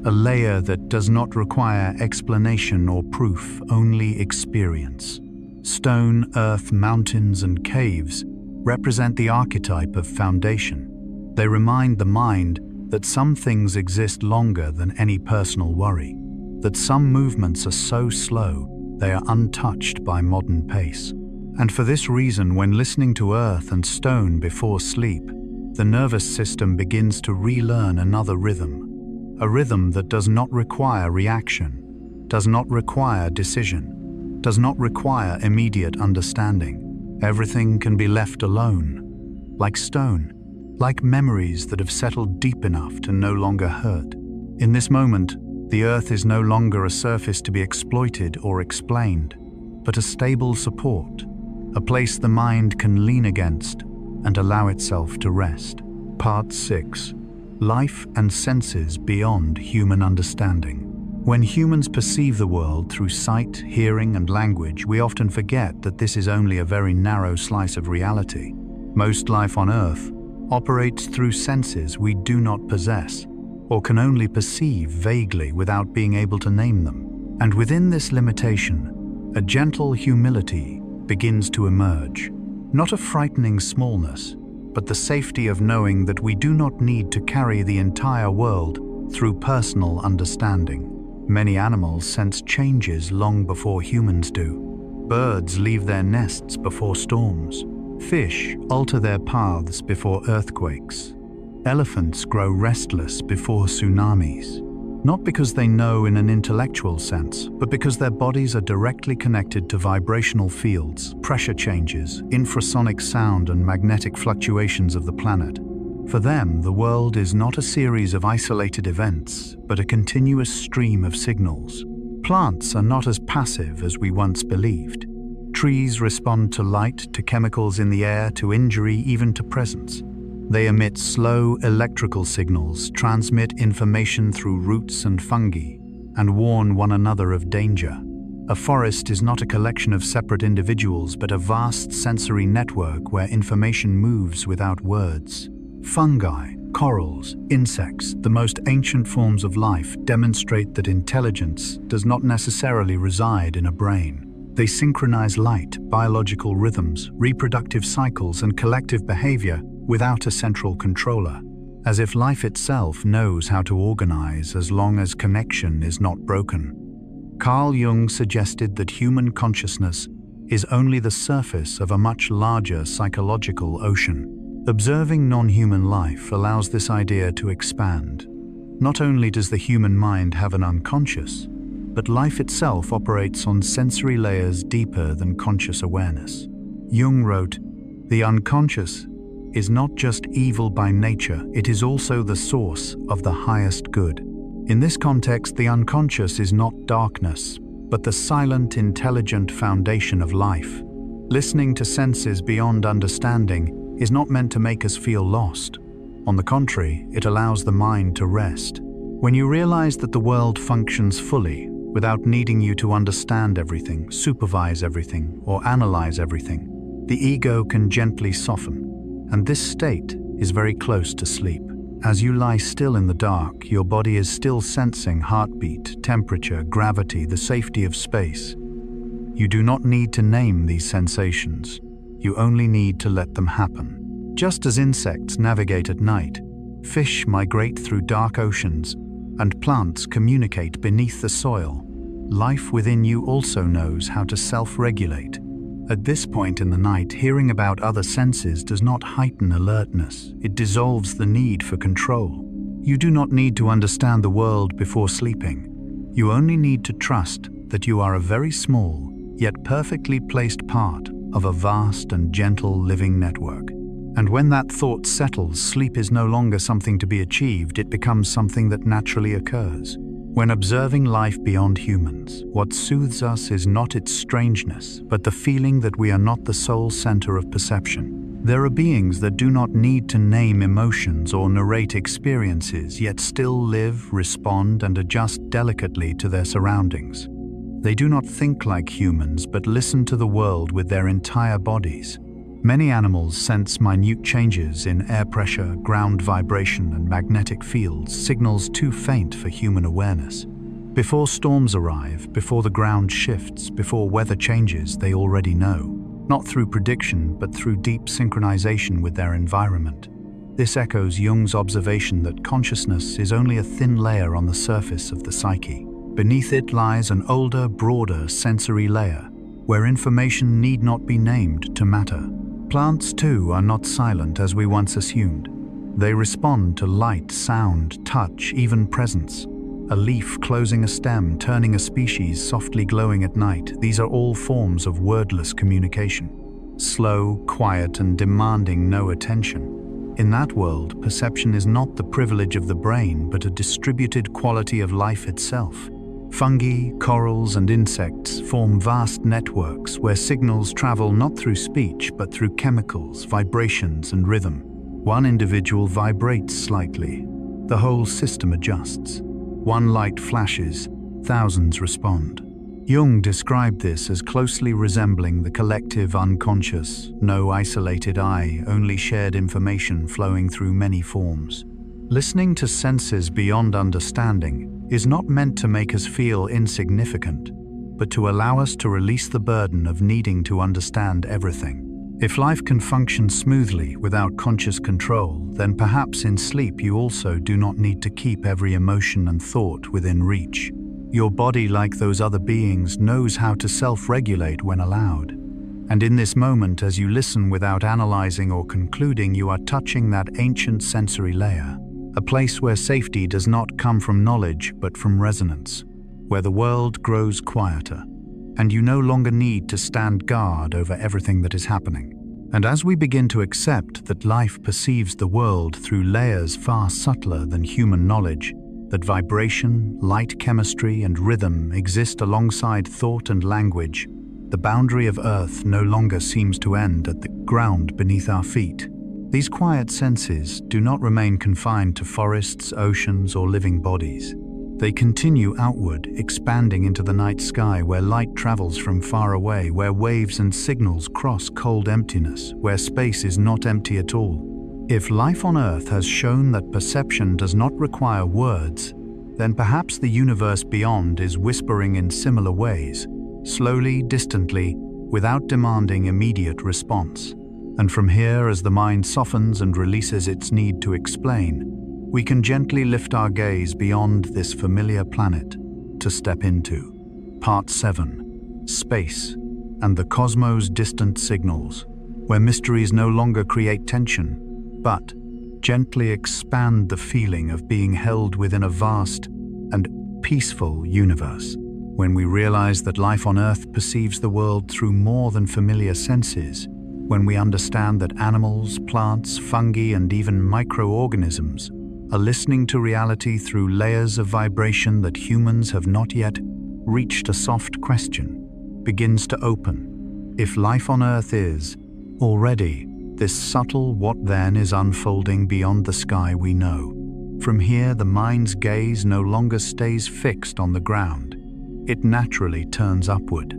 a layer that does not require explanation or proof, only experience. Stone, earth, mountains, and caves represent the archetype of foundation. They remind the mind that some things exist longer than any personal worry, that some movements are so slow they are untouched by modern pace. And for this reason, when listening to earth and stone before sleep, the nervous system begins to relearn another rhythm, a rhythm that does not require reaction, does not require decision, does not require immediate understanding. Everything can be left alone, like stone, like memories that have settled deep enough to no longer hurt. In this moment, the earth is no longer a surface to be exploited or explained, but a stable support, a place the mind can lean against and allow itself to rest. Part 6. Life and senses beyond human understanding. When humans perceive the world through sight, hearing, and language, we often forget that this is only a very narrow slice of reality. Most life on Earth operates through senses we do not possess, or can only perceive vaguely without being able to name them. And within this limitation, a gentle humility begins to emerge. Not a frightening smallness, but the safety of knowing that we do not need to carry the entire world through personal understanding. Many animals sense changes long before humans do. Birds leave their nests before storms. Fish alter their paths before earthquakes. Elephants grow restless before tsunamis, not because they know in an intellectual sense, but because their bodies are directly connected to vibrational fields, pressure changes, infrasonic sound, and magnetic fluctuations of the planet. For them, the world is not a series of isolated events, but a continuous stream of signals. Plants are not as passive as we once believed. Trees respond to light, to chemicals in the air, to injury, even to presence. They emit slow electrical signals, transmit information through roots and fungi, and warn one another of danger. A forest is not a collection of separate individuals, but a vast sensory network where information moves without words. Fungi, corals, insects, the most ancient forms of life, demonstrate that intelligence does not necessarily reside in a brain. They synchronize light, biological rhythms, reproductive cycles, and collective behavior without a central controller, as if life itself knows how to organize as long as connection is not broken. Carl Jung suggested that human consciousness is only the surface of a much larger psychological ocean. Observing non-human life allows this idea to expand. Not only does the human mind have an unconscious, but life itself operates on sensory layers deeper than conscious awareness. Jung wrote, "The unconscious is not just evil by nature, it is also the source of the highest good." In this context, the unconscious is not darkness, but the silent, intelligent foundation of life. Listening to senses beyond understanding is not meant to make us feel lost. On the contrary, it allows the mind to rest. When you realize that the world functions fully, without needing you to understand everything, supervise everything, or analyze everything, the ego can gently soften. And this state is very close to sleep. As you lie still in the dark, your body is still sensing heartbeat, temperature, gravity, the safety of space. You do not need to name these sensations. You only need to let them happen. Just as insects navigate at night, fish migrate through dark oceans, and plants communicate beneath the soil, life within you also knows how to self-regulate. At this point in the night, hearing about other senses does not heighten alertness, it dissolves the need for control. You do not need to understand the world before sleeping. You only need to trust that you are a very small, yet perfectly placed part of a vast and gentle living network. And when that thought settles, sleep is no longer something to be achieved, it becomes something that naturally occurs. When observing life beyond humans, what soothes us is not its strangeness, but the feeling that we are not the sole center of perception. There are beings that do not need to name emotions or narrate experiences, yet still live, respond, and adjust delicately to their surroundings. They do not think like humans, but listen to the world with their entire bodies. Many animals sense minute changes in air pressure, ground vibration, and magnetic fields, signals too faint for human awareness. Before storms arrive, before the ground shifts, before weather changes, they already know. Not through prediction, but through deep synchronization with their environment. This echoes Jung's observation that consciousness is only a thin layer on the surface of the psyche. Beneath it lies an older, broader sensory layer, where information need not be named to matter. Plants, too, are not silent as we once assumed. They respond to light, sound, touch, even presence. A leaf closing a stem, turning a species, softly glowing at night, these are all forms of wordless communication. Slow, quiet, and demanding no attention. In that world, perception is not the privilege of the brain, but a distributed quality of life itself. Fungi, corals, and insects form vast networks where signals travel not through speech but through chemicals, vibrations, and rhythm. One individual vibrates slightly. The whole system adjusts. One light flashes, thousands respond. Jung described this as closely resembling the collective unconscious, no isolated I, only shared information flowing through many forms. Listening to senses beyond understanding is not meant to make us feel insignificant, but to allow us to release the burden of needing to understand everything. If life can function smoothly without conscious control, then perhaps in sleep you also do not need to keep every emotion and thought within reach. Your body, like those other beings, knows how to self-regulate when allowed. And in this moment, as you listen without analyzing or concluding, you are touching that ancient sensory layer, a place where safety does not come from knowledge but from resonance, where the world grows quieter, and you no longer need to stand guard over everything that is happening. And as we begin to accept that life perceives the world through layers far subtler than human knowledge, that vibration, light chemistry, and rhythm exist alongside thought and language, the boundary of Earth no longer seems to end at the ground beneath our feet. These quiet senses do not remain confined to forests, oceans, or living bodies. They continue outward, expanding into the night sky where light travels from far away, where waves and signals cross cold emptiness, where space is not empty at all. If life on Earth has shown that perception does not require words, then perhaps the universe beyond is whispering in similar ways, slowly, distantly, without demanding immediate response. And from here, as the mind softens and releases its need to explain, we can gently lift our gaze beyond this familiar planet to step into Part 7, Space and the Cosmos' Distant Signals, where mysteries no longer create tension, but gently expand the feeling of being held within a vast and peaceful universe. When we realize that life on Earth perceives the world through more than familiar senses, when we understand that animals, plants, fungi, and even microorganisms are listening to reality through layers of vibration that humans have not yet reached, a soft question begins to open. If life on Earth is already this subtle, what then is unfolding beyond the sky we know? From here, the mind's gaze no longer stays fixed on the ground. It naturally turns upward,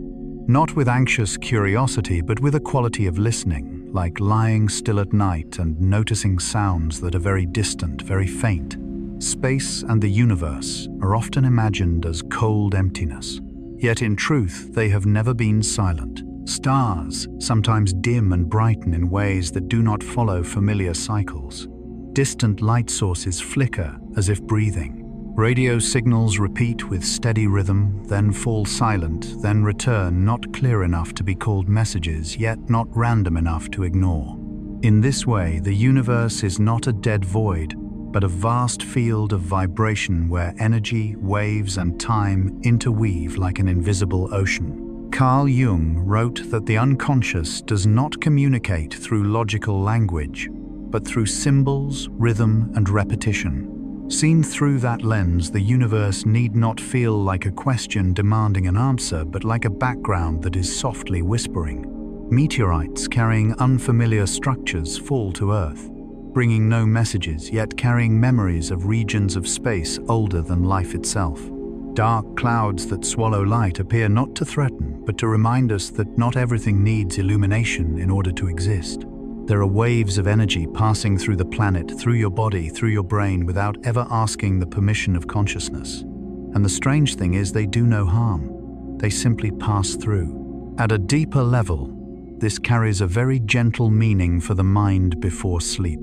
not with anxious curiosity, but with a quality of listening, like lying still at night and noticing sounds that are very distant, very faint. Space and the universe are often imagined as cold emptiness, yet in truth they have never been silent. Stars sometimes dim and brighten in ways that do not follow familiar cycles. Distant light sources flicker as if breathing. Radio signals repeat with steady rhythm, then fall silent, then return, not clear enough to be called messages, yet not random enough to ignore. In this way, the universe is not a dead void, but a vast field of vibration where energy, waves, and time interweave like an invisible ocean. Carl Jung wrote that the unconscious does not communicate through logical language, but through symbols, rhythm, and repetition. Seen through that lens, the universe need not feel like a question demanding an answer, but like a background that is softly whispering. Meteorites carrying unfamiliar structures fall to Earth, bringing no messages, yet carrying memories of regions of space older than life itself. Dark clouds that swallow light appear not to threaten, but to remind us that not everything needs illumination in order to exist. There are waves of energy passing through the planet, through your body, through your brain, without ever asking the permission of consciousness. And the strange thing is, they do no harm. They simply pass through. At a deeper level, this carries a very gentle meaning for the mind before sleep.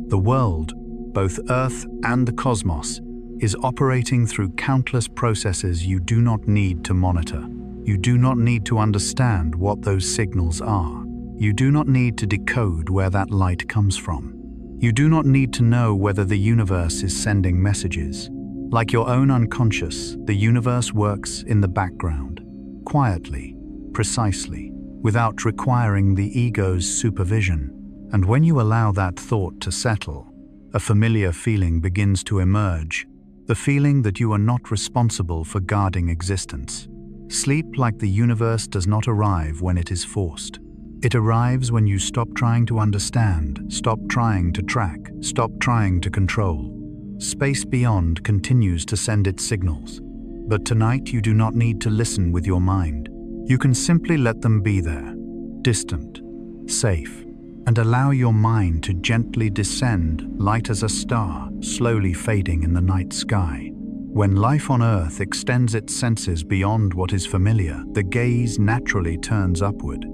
The world, both Earth and the cosmos, is operating through countless processes you do not need to monitor. You do not need to understand what those signals are. You do not need to decode where that light comes from. You do not need to know whether the universe is sending messages. Like your own unconscious, the universe works in the background, quietly, precisely, without requiring the ego's supervision. And when you allow that thought to settle, a familiar feeling begins to emerge, the feeling that you are not responsible for guarding existence. Sleep, like the universe, does not arrive when it is forced. It arrives when you stop trying to understand, stop trying to track, stop trying to control. Space beyond continues to send its signals. But tonight you do not need to listen with your mind. You can simply let them be there, distant, safe, and allow your mind to gently descend, light as a star, slowly fading in the night sky. When life on Earth extends its senses beyond what is familiar, the gaze naturally turns upward.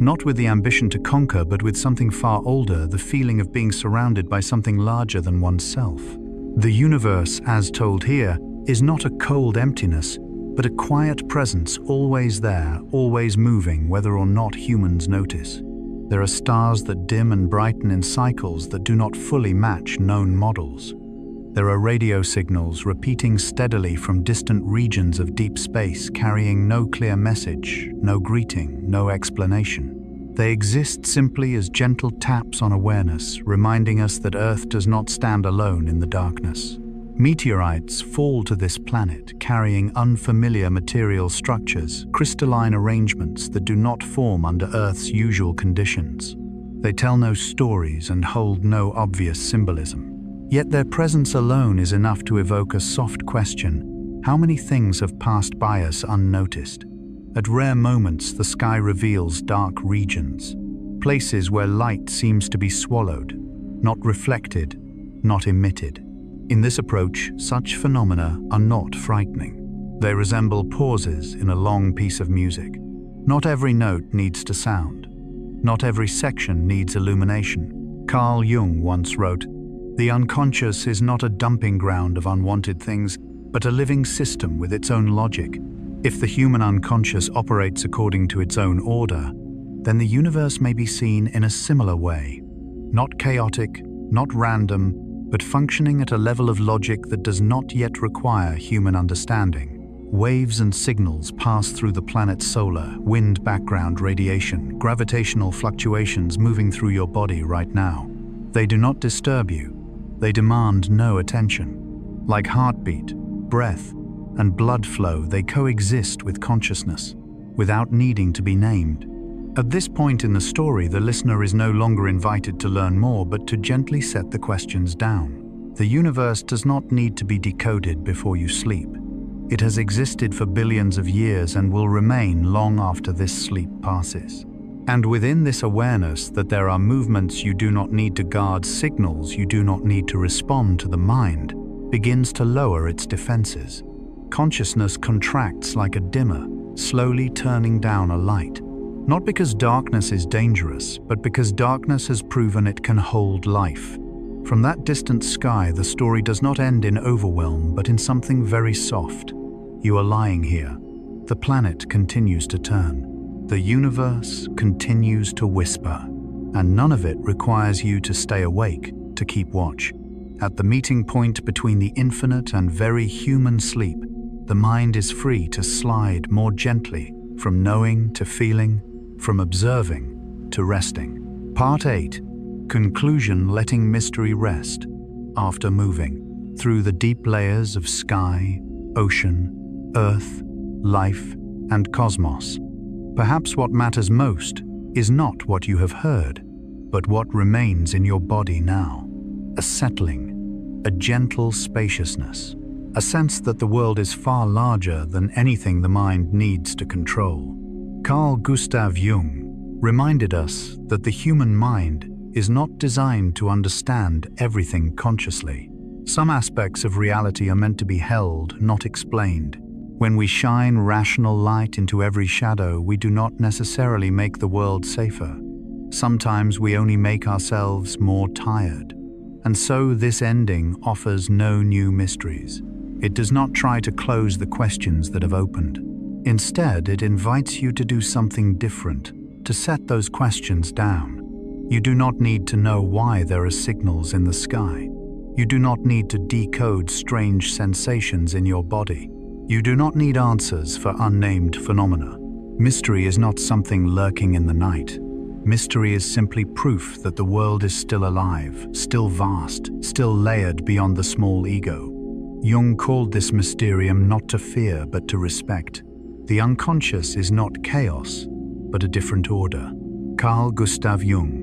Not with the ambition to conquer, but with something far older, the feeling of being surrounded by something larger than oneself. The universe, as told here, is not a cold emptiness, but a quiet presence always there, always moving whether or not humans notice. There are stars that dim and brighten in cycles that do not fully match known models. There are radio signals repeating steadily from distant regions of deep space, carrying no clear message, no greeting, no explanation. They exist simply as gentle taps on awareness, reminding us that Earth does not stand alone in the darkness. Meteorites fall to this planet, carrying unfamiliar material structures, crystalline arrangements that do not form under Earth's usual conditions. They tell no stories and hold no obvious symbolism. Yet their presence alone is enough to evoke a soft question: how many things have passed by us unnoticed? At rare moments, the sky reveals dark regions, places where light seems to be swallowed, not reflected, not emitted. In this approach, such phenomena are not frightening. They resemble pauses in a long piece of music. Not every note needs to sound. Not every section needs illumination. Carl Jung once wrote, "The unconscious is not a dumping ground of unwanted things, but a living system with its own logic. If the human unconscious operates according to its own order, then the universe may be seen in a similar way. Not chaotic, not random, but functioning at a level of logic that does not yet require human understanding. Waves and signals pass through the planet's solar, wind background radiation, gravitational fluctuations moving through your body right now. They do not disturb you. They demand no attention. Like heartbeat, breath, and blood flow, they coexist with consciousness, without needing to be named. At this point in the story, the listener is no longer invited to learn more, but to gently set the questions down. The universe does not need to be decoded before you sleep. It has existed for billions of years and will remain long after this sleep passes. And within this awareness that there are movements you do not need to guard, signals you do not need to respond to, the mind begins to lower its defenses. Consciousness contracts like a dimmer, slowly turning down a light. Not because darkness is dangerous, but because darkness has proven it can hold life. From that distant sky, the story does not end in overwhelm, but in something very soft. You are lying here. The planet continues to turn. The universe continues to whisper. And none of it requires you to stay awake, to keep watch. At the meeting point between the infinite and very human sleep, the mind is free to slide more gently from knowing to feeling, from observing to resting. Part 8. Conclusion: letting mystery rest. After moving through the deep layers of sky, ocean, earth, life, and cosmos, perhaps what matters most is not what you have heard, but what remains in your body now. A settling, a gentle spaciousness, a sense that the world is far larger than anything the mind needs to control. Carl Gustav Jung reminded us that the human mind is not designed to understand everything consciously. Some aspects of reality are meant to be held, not explained. When we shine rational light into every shadow, we do not necessarily make the world safer. Sometimes we only make ourselves more tired. And so this ending offers no new mysteries. It does not try to close the questions that have opened. Instead, it invites you to do something different, to set those questions down. You do not need to know why there are signals in the sky. You do not need to decode strange sensations in your body. You do not need answers for unnamed phenomena. Mystery is not something lurking in the night. Mystery is simply proof that the world is still alive, still vast, still layered beyond the small ego. Jung called this mysterium not to fear, but to respect. The unconscious is not chaos, but a different order. Carl Gustav Jung.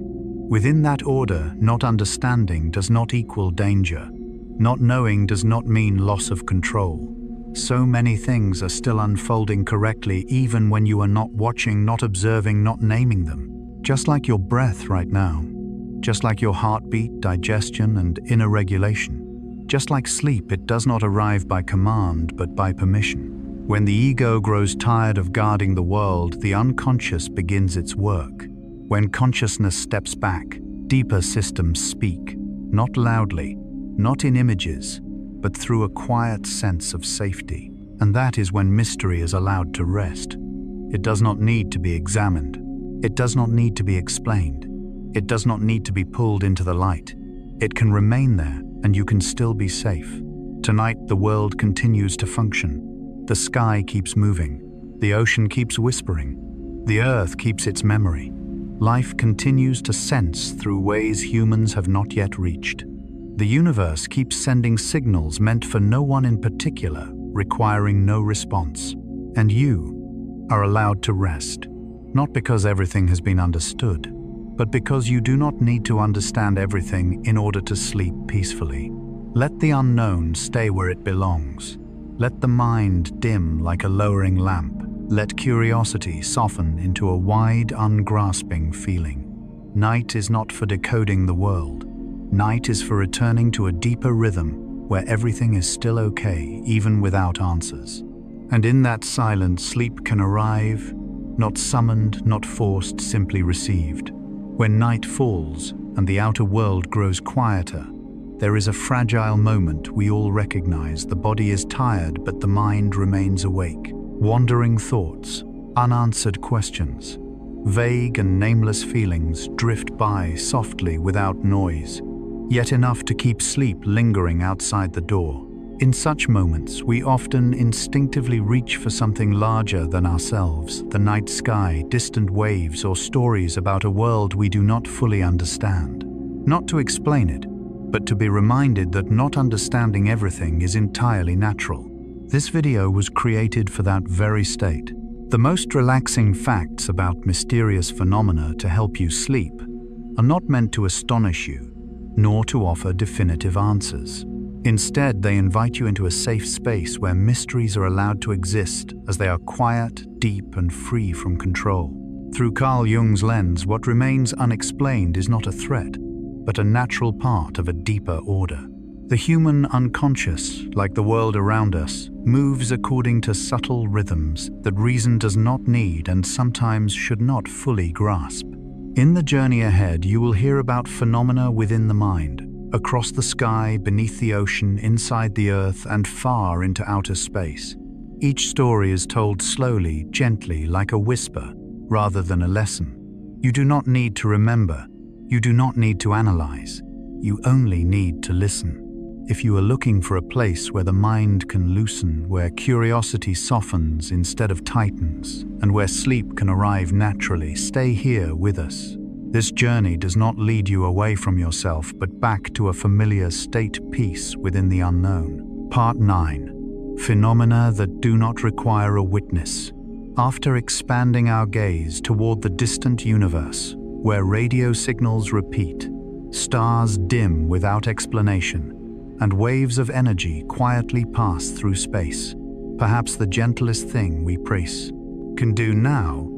Within that order, not understanding does not equal danger. Not knowing does not mean loss of control. So many things are still unfolding correctly even when you are not watching, not observing, not naming them. Just like your breath right now. Just like your heartbeat, digestion, and inner regulation. Just like sleep, it does not arrive by command, but by permission. When the ego grows tired of guarding the world, the unconscious begins its work. When consciousness steps back, deeper systems speak, not loudly, not in images, but through a quiet sense of safety. And that is when mystery is allowed to rest. It does not need to be examined. It does not need to be explained. It does not need to be pulled into the light. It can remain there, and you can still be safe. Tonight, the world continues to function. The sky keeps moving. The ocean keeps whispering. The earth keeps its memory. Life continues to sense through ways humans have not yet reached. The universe keeps sending signals meant for no one in particular, requiring no response. And you are allowed to rest, not because everything has been understood, but because you do not need to understand everything in order to sleep peacefully. Let the unknown stay where it belongs. Let the mind dim like a lowering lamp. Let curiosity soften into a wide, ungrasping feeling. Night is not for decoding the world. Night is for returning to a deeper rhythm where everything is still okay, even without answers. And in that silence, sleep can arrive, not summoned, not forced, simply received. When night falls and the outer world grows quieter, there is a fragile moment we all recognize. The body is tired, but the mind remains awake. Wandering thoughts, unanswered questions, vague and nameless feelings drift by softly without noise, yet enough to keep sleep lingering outside the door. In such moments, we often instinctively reach for something larger than ourselves, the night sky, distant waves, or stories about a world we do not fully understand. Not to explain it, but to be reminded that not understanding everything is entirely natural. This video was created for that very state. The most relaxing facts about mysterious phenomena to help you sleep are not meant to astonish you, nor to offer definitive answers. Instead, they invite you into a safe space where mysteries are allowed to exist as they are quiet, deep, and free from control. Through Carl Jung's lens, what remains unexplained is not a threat, but a natural part of a deeper order. The human unconscious, like the world around us, moves according to subtle rhythms that reason does not need and sometimes should not fully grasp. In the journey ahead, you will hear about phenomena within the mind, across the sky, beneath the ocean, inside the earth, and far into outer space. Each story is told slowly, gently, like a whisper, rather than a lesson. You do not need to remember. You do not need to analyze. You only need to listen. If you are looking for a place where the mind can loosen, where curiosity softens instead of tightens, and where sleep can arrive naturally, stay here with us. This journey does not lead you away from yourself, but back to a familiar state peace within the unknown. Part 9. Phenomena that do not require a witness. After expanding our gaze toward the distant universe, where radio signals repeat, stars dim without explanation, and waves of energy quietly pass through space, perhaps the gentlest thing we can do now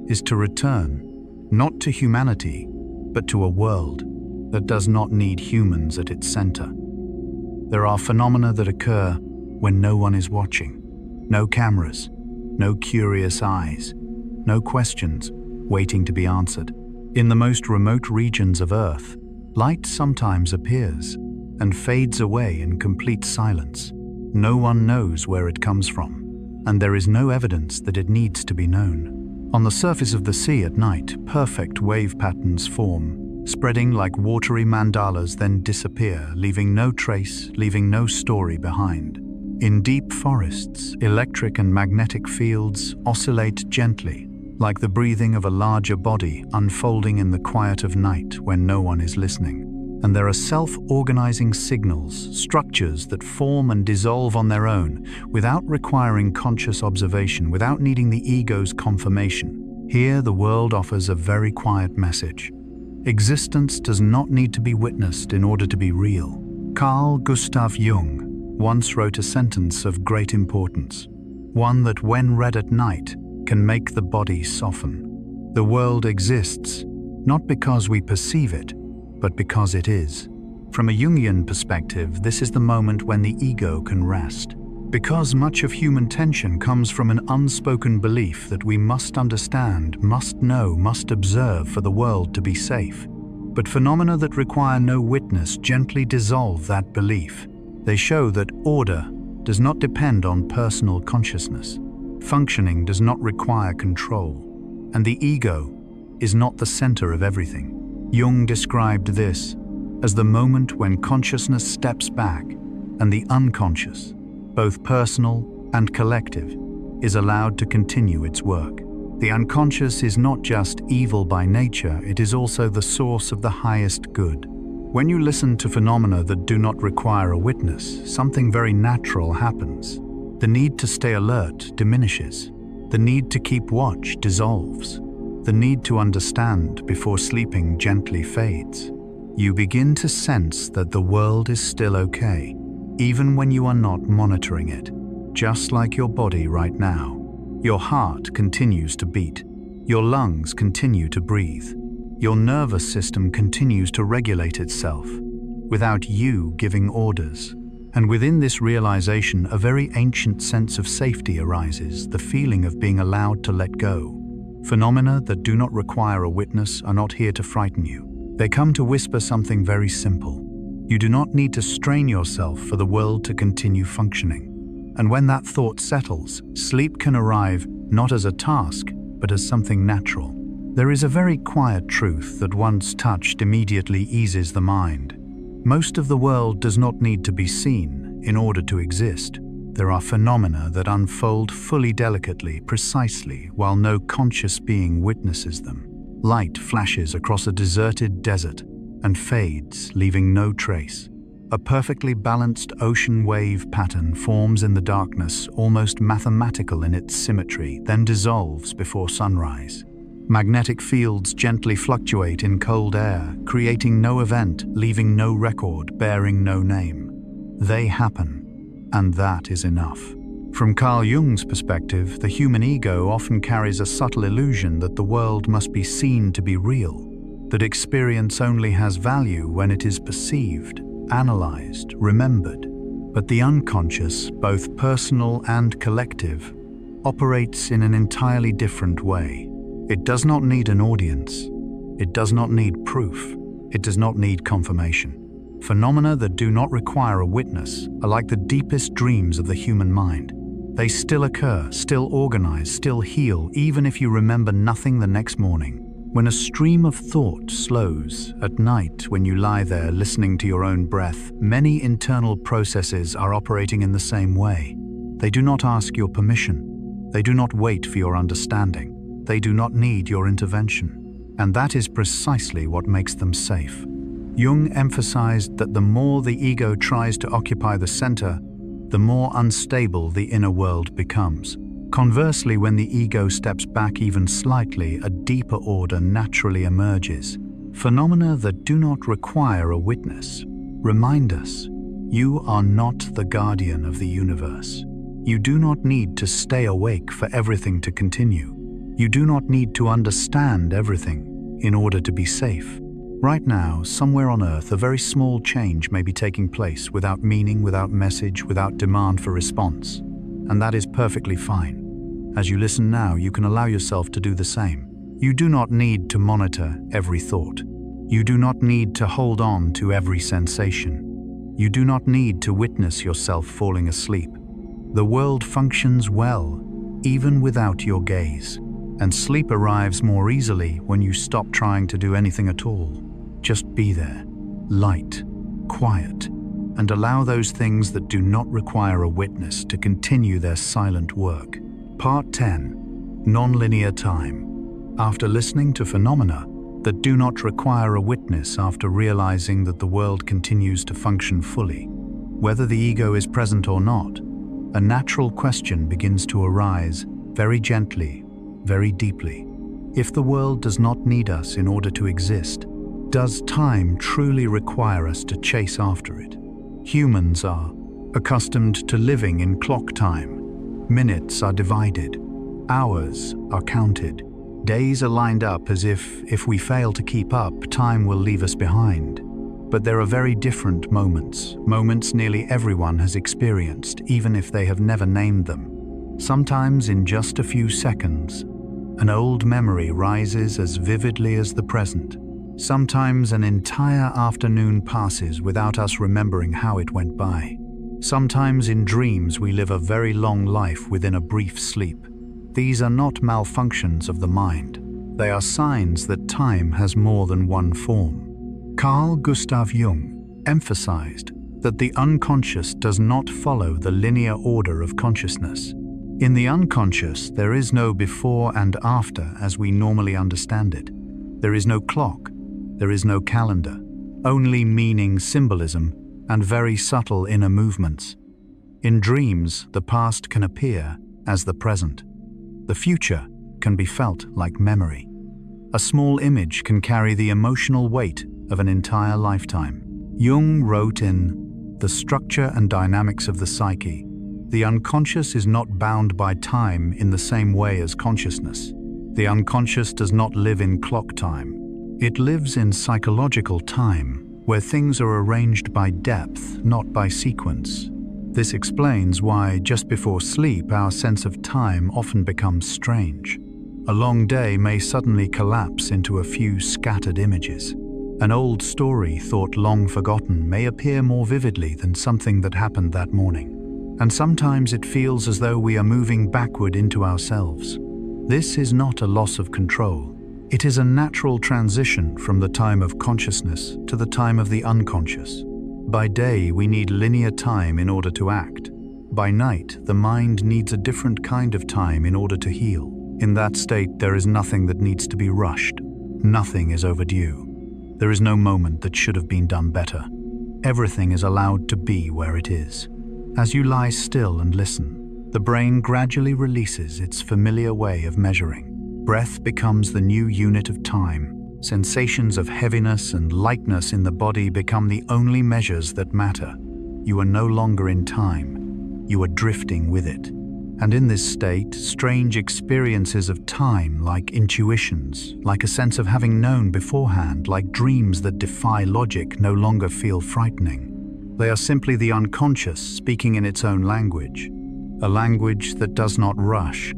is to return, not to humanity, but to a world that does not need humans at its center. There are phenomena that occur when no one is watching. No cameras, no curious eyes, no questions waiting to be answered. In the most remote regions of Earth, light sometimes appears and fades away in complete silence. No one knows where it comes from, and there is no evidence that it needs to be known. On the surface of the sea at night, perfect wave patterns form, spreading like watery mandalas, then disappear, leaving no trace, leaving no story behind. In deep forests, electric and magnetic fields oscillate gently, like the breathing of a larger body unfolding in the quiet of night when no one is listening. And there are self-organizing signals, structures that form and dissolve on their own, without requiring conscious observation, without needing the ego's confirmation. Here, the world offers a very quiet message. Existence does not need to be witnessed in order to be real. Carl Gustav Jung once wrote a sentence of great importance, one that, when read at night, can make the body soften. The world exists, not because we perceive it, but because it is. From a Jungian perspective, this is the moment when the ego can rest. Because much of human tension comes from an unspoken belief that we must understand, must know, must observe for the world to be safe. But phenomena that require no witness gently dissolve that belief. They show that order, does not depend on personal consciousness. Functioning does not require control, and the ego is not the center of everything. Jung described this as the moment when consciousness steps back and the unconscious, both personal and collective, is allowed to continue its work. The unconscious is not just evil by nature, it is also the source of the highest good. When you listen to phenomena that do not require a witness, something very natural happens. The need to stay alert diminishes. The need to keep watch dissolves. The need to understand before sleeping gently fades. You begin to sense that the world is still okay, even when you are not monitoring it. Just like your body right now. Your heart continues to beat. Your lungs continue to breathe. Your nervous system continues to regulate itself, without you giving orders. And within this realization, a very ancient sense of safety arises, the feeling of being allowed to let go. Phenomena that do not require a witness are not here to frighten you. They come to whisper something very simple. You do not need to strain yourself for the world to continue functioning. And when that thought settles, sleep can arrive not as a task, but as something natural. There is a very quiet truth that once touched immediately eases the mind. Most of the world does not need to be seen in order to exist. There are phenomena that unfold fully delicately, precisely, while no conscious being witnesses them. Light flashes across a deserted desert and fades, leaving no trace. A perfectly balanced ocean wave pattern forms in the darkness, almost mathematical in its symmetry, then dissolves before sunrise. Magnetic fields gently fluctuate in cold air, creating no event, leaving no record, bearing no name. They happen, and that is enough. From Carl Jung's perspective, the human ego often carries a subtle illusion that the world must be seen to be real, that experience only has value when it is perceived, analyzed, remembered. But the unconscious, both personal and collective, operates in an entirely different way. It does not need an audience. It does not need proof. It does not need confirmation. Phenomena that do not require a witness are like the deepest dreams of the human mind. They still occur, still organize, still heal, even if you remember nothing the next morning. When a stream of thought slows at night, when you lie there listening to your own breath, many internal processes are operating in the same way. They do not ask your permission. They do not wait for your understanding. They do not need your intervention. And that is precisely what makes them safe. Jung emphasized that the more the ego tries to occupy the center, the more unstable the inner world becomes. Conversely, when the ego steps back even slightly, a deeper order naturally emerges. Phenomena that do not require a witness remind us, you are not the guardian of the universe. You do not need to stay awake for everything to continue. You do not need to understand everything in order to be safe. Right now, somewhere on Earth, a very small change may be taking place without meaning, without message, without demand for response. And that is perfectly fine. As you listen now, you can allow yourself to do the same. You do not need to monitor every thought. You do not need to hold on to every sensation. You do not need to witness yourself falling asleep. The world functions well, even without your gaze. And sleep arrives more easily when you stop trying to do anything at all. Just be there, light, quiet, and allow those things that do not require a witness to continue their silent work. Part 10. Nonlinear time. After listening to phenomena that do not require a witness, after realizing that the world continues to function fully, whether the ego is present or not, a natural question begins to arise very gently, very deeply. If the world does not need us in order to exist, does time truly require us to chase after it? Humans are accustomed to living in clock time. Minutes are divided. Hours are counted. Days are lined up as if we fail to keep up, time will leave us behind. But there are very different moments nearly everyone has experienced, even if they have never named them. Sometimes in just a few seconds, an old memory rises as vividly as the present. Sometimes an entire afternoon passes without us remembering how it went by. Sometimes in dreams we live a very long life within a brief sleep. These are not malfunctions of the mind. They are signs that time has more than one form. Carl Gustav Jung emphasized that the unconscious does not follow the linear order of consciousness. In the unconscious, there is no before and after as we normally understand it. There is no clock, there is no calendar, only meaning, symbolism, and very subtle inner movements. In dreams, the past can appear as the present. The future can be felt like memory. A small image can carry the emotional weight of an entire lifetime. Jung wrote in The Structure and Dynamics of the Psyche, the unconscious is not bound by time in the same way as consciousness. The unconscious does not live in clock time. It lives in psychological time, where things are arranged by depth, not by sequence. This explains why, just before sleep, our sense of time often becomes strange. A long day may suddenly collapse into a few scattered images. An old story thought long forgotten may appear more vividly than something that happened that morning. And sometimes it feels as though we are moving backward into ourselves. This is not a loss of control. It is a natural transition from the time of consciousness to the time of the unconscious. By day, we need linear time in order to act. By night, the mind needs a different kind of time in order to heal. In that state, there is nothing that needs to be rushed. Nothing is overdue. There is no moment that should have been done better. Everything is allowed to be where it is. As you lie still and listen, the brain gradually releases its familiar way of measuring. Breath becomes the new unit of time. Sensations of heaviness and lightness in the body become the only measures that matter. You are no longer in time. You are drifting with it. And in this state, strange experiences of time, like intuitions, like a sense of having known beforehand, like dreams that defy logic, no longer feel frightening. They are simply the unconscious speaking in its own language, a language that does not rush,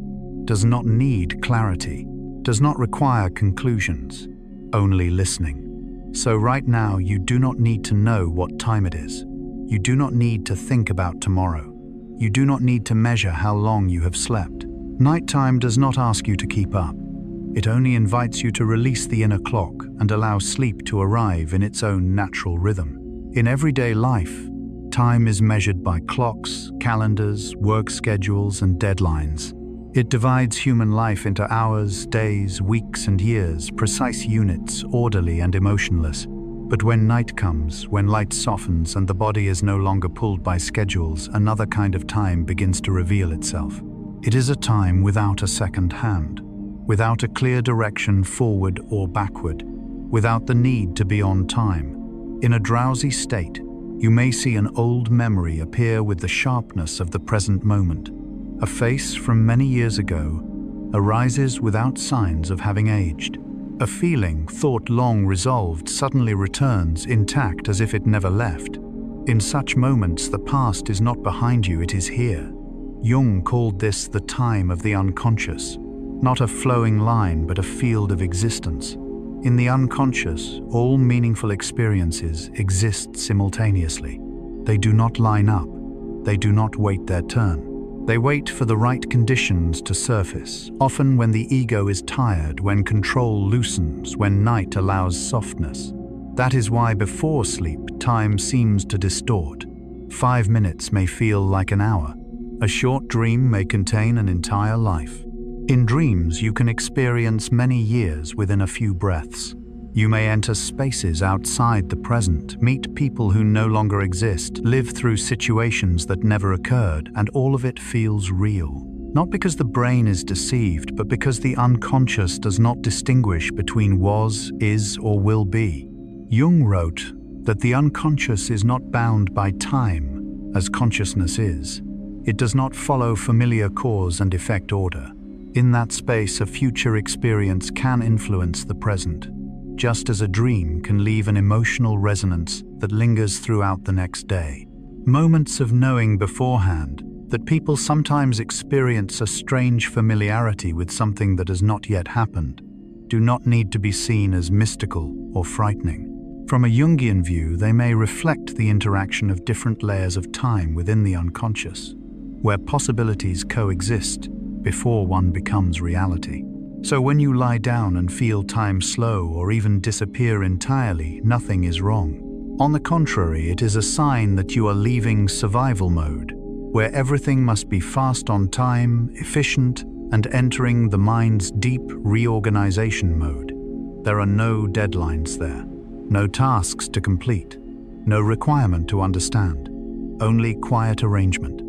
does not need clarity, does not require conclusions, only listening. So right now, you do not need to know what time it is. You do not need to think about tomorrow. You do not need to measure how long you have slept. Nighttime does not ask you to keep up. It only invites you to release the inner clock and allow sleep to arrive in its own natural rhythm. In everyday life, time is measured by clocks, calendars, work schedules, and deadlines. It divides human life into hours, days, weeks, and years, precise units, orderly and emotionless. But when night comes, when light softens and the body is no longer pulled by schedules, another kind of time begins to reveal itself. It is a time without a second hand, without a clear direction forward or backward, without the need to be on time. In a drowsy state, you may see an old memory appear with the sharpness of the present moment. A face from many years ago arises without signs of having aged. A feeling, thought long resolved, suddenly returns intact as if it never left. In such moments, the past is not behind you, it is here. Jung called this the time of the unconscious, not a flowing line, but a field of existence. In the unconscious, all meaningful experiences exist simultaneously. They do not line up. They do not wait their turn. They wait for the right conditions to surface, often when the ego is tired, when control loosens, when night allows softness. That is why before sleep, time seems to distort. 5 minutes may feel like an hour. A short dream may contain an entire life. In dreams, you can experience many years within a few breaths. You may enter spaces outside the present, meet people who no longer exist, live through situations that never occurred, and all of it feels real. Not because the brain is deceived, but because the unconscious does not distinguish between was, is, or will be. Jung wrote that the unconscious is not bound by time, as consciousness is. It does not follow familiar cause and effect order. In that space, a future experience can influence the present, just as a dream can leave an emotional resonance that lingers throughout the next day. Moments of knowing beforehand that people sometimes experience a strange familiarity with something that has not yet happened do not need to be seen as mystical or frightening. From a Jungian view, they may reflect the interaction of different layers of time within the unconscious, where possibilities coexist before one becomes reality. So when you lie down and feel time slow or even disappear entirely, nothing is wrong. On the contrary, it is a sign that you are leaving survival mode, where everything must be fast on time, efficient, and entering the mind's deep reorganization mode. There are no deadlines there, no tasks to complete, no requirement to understand, only quiet arrangement,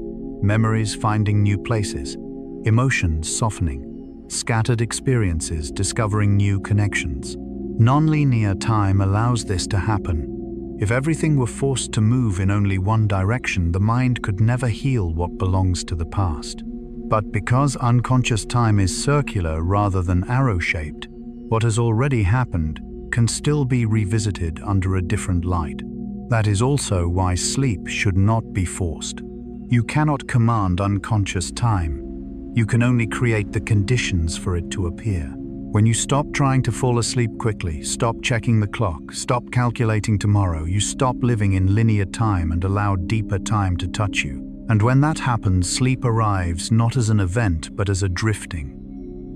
memories finding new places, emotions softening, scattered experiences discovering new connections. Non-linear time allows this to happen. If everything were forced to move in only one direction, the mind could never heal what belongs to the past. But because unconscious time is circular rather than arrow-shaped, what has already happened can still be revisited under a different light. That is also why sleep should not be forced. You cannot command unconscious time. You can only create the conditions for it to appear. When you stop trying to fall asleep quickly, stop checking the clock, stop calculating tomorrow, you stop living in linear time and allow deeper time to touch you. And when that happens, sleep arrives not as an event but as a drifting.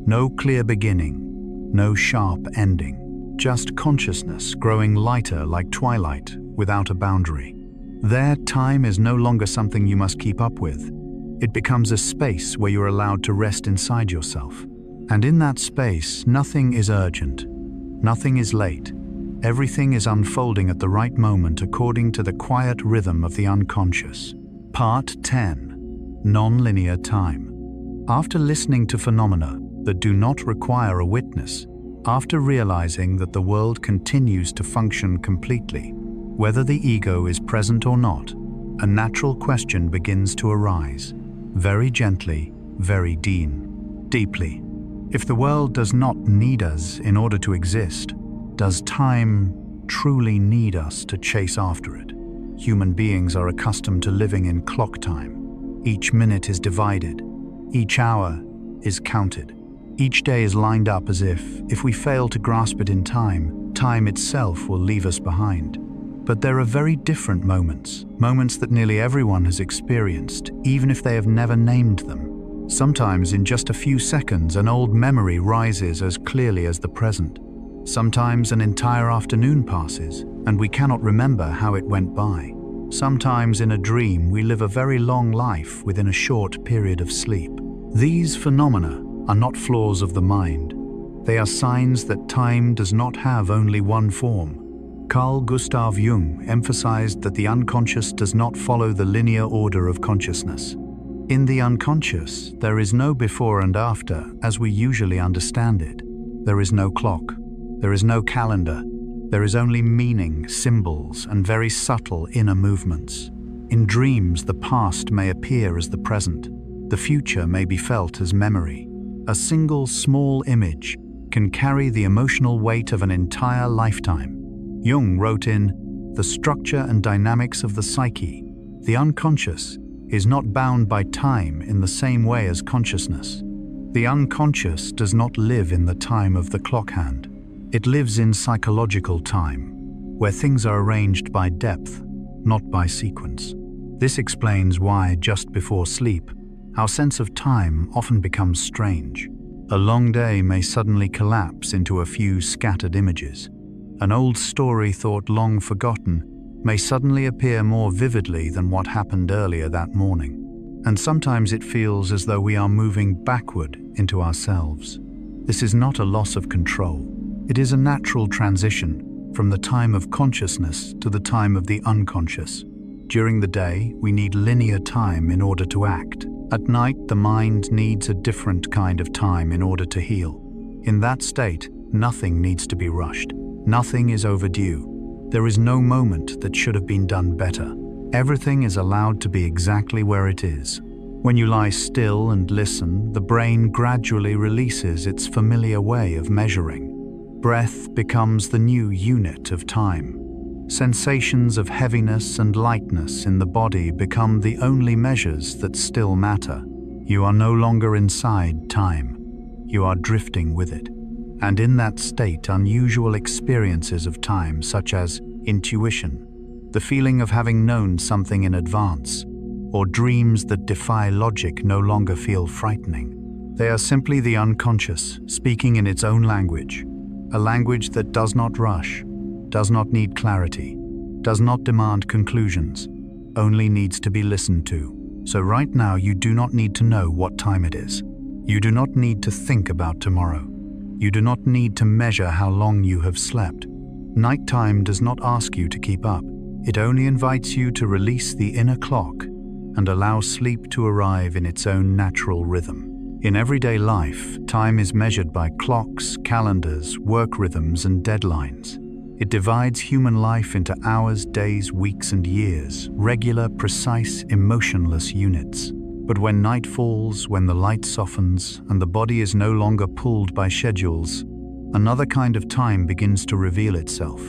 No clear beginning, no sharp ending, just consciousness growing lighter like twilight without a boundary. There, time is no longer something you must keep up with. It becomes a space where you're allowed to rest inside yourself. And in that space, nothing is urgent, nothing is late. Everything is unfolding at the right moment according to the quiet rhythm of the unconscious. Part 10. Non-linear time. After listening to phenomena that do not require a witness, after realizing that the world continues to function completely, whether the ego is present or not, a natural question begins to arise. Very gently, very deeply. If the world does not need us in order to exist, does time truly need us to chase after it? Human beings are accustomed to living in clock time. Each minute is divided. Each hour is counted. Each day is lined up as if we fail to grasp it in time, time itself will leave us behind. But there are very different moments that nearly everyone has experienced, even if they have never named them. Sometimes in just a few seconds, an old memory rises as clearly as the present. Sometimes an entire afternoon passes, and we cannot remember how it went by. Sometimes in a dream, we live a very long life within a short period of sleep. These phenomena are not flaws of the mind. They are signs that time does not have only one form. Carl Gustav Jung emphasized that the unconscious does not follow the linear order of consciousness. In the unconscious, there is no before and after as we usually understand it. There is no clock. There is no calendar. There is only meaning, symbols, and very subtle inner movements. In dreams, the past may appear as the present. The future may be felt as memory. A single small image can carry the emotional weight of an entire lifetime. Jung wrote in The Structure and Dynamics of the Psyche, the unconscious is not bound by time in the same way as consciousness. The unconscious does not live in the time of the clock hand. It lives in psychological time, where things are arranged by depth, not by sequence. This explains why, just before sleep, our sense of time often becomes strange. A long day may suddenly collapse into a few scattered images. An old story thought long forgotten may suddenly appear more vividly than what happened earlier that morning. And sometimes it feels as though we are moving backward into ourselves. This is not a loss of control. It is a natural transition from the time of consciousness to the time of the unconscious. During the day, we need linear time in order to act. At night, the mind needs a different kind of time in order to heal. In that state, nothing needs to be rushed. Nothing is overdue. There is no moment that should have been done better. Everything is allowed to be exactly where it is. When you lie still and listen, the brain gradually releases its familiar way of measuring. Breath becomes the new unit of time. Sensations of heaviness and lightness in the body become the only measures that still matter. You are no longer inside time. You are drifting with it. And in that state, unusual experiences of time, such as intuition, the feeling of having known something in advance, or dreams that defy logic no longer feel frightening. They are simply the unconscious, speaking in its own language, a language that does not rush, does not need clarity, does not demand conclusions, only needs to be listened to. So right now you do not need to know what time it is. You do not need to think about tomorrow. You do not need to measure how long you have slept. Nighttime does not ask you to keep up. It only invites you to release the inner clock and allow sleep to arrive in its own natural rhythm. In everyday life, time is measured by clocks, calendars, work rhythms, and deadlines. It divides human life into hours, days, weeks, and years, regular, precise, emotionless units. But when night falls, when the light softens, and the body is no longer pulled by schedules, another kind of time begins to reveal itself.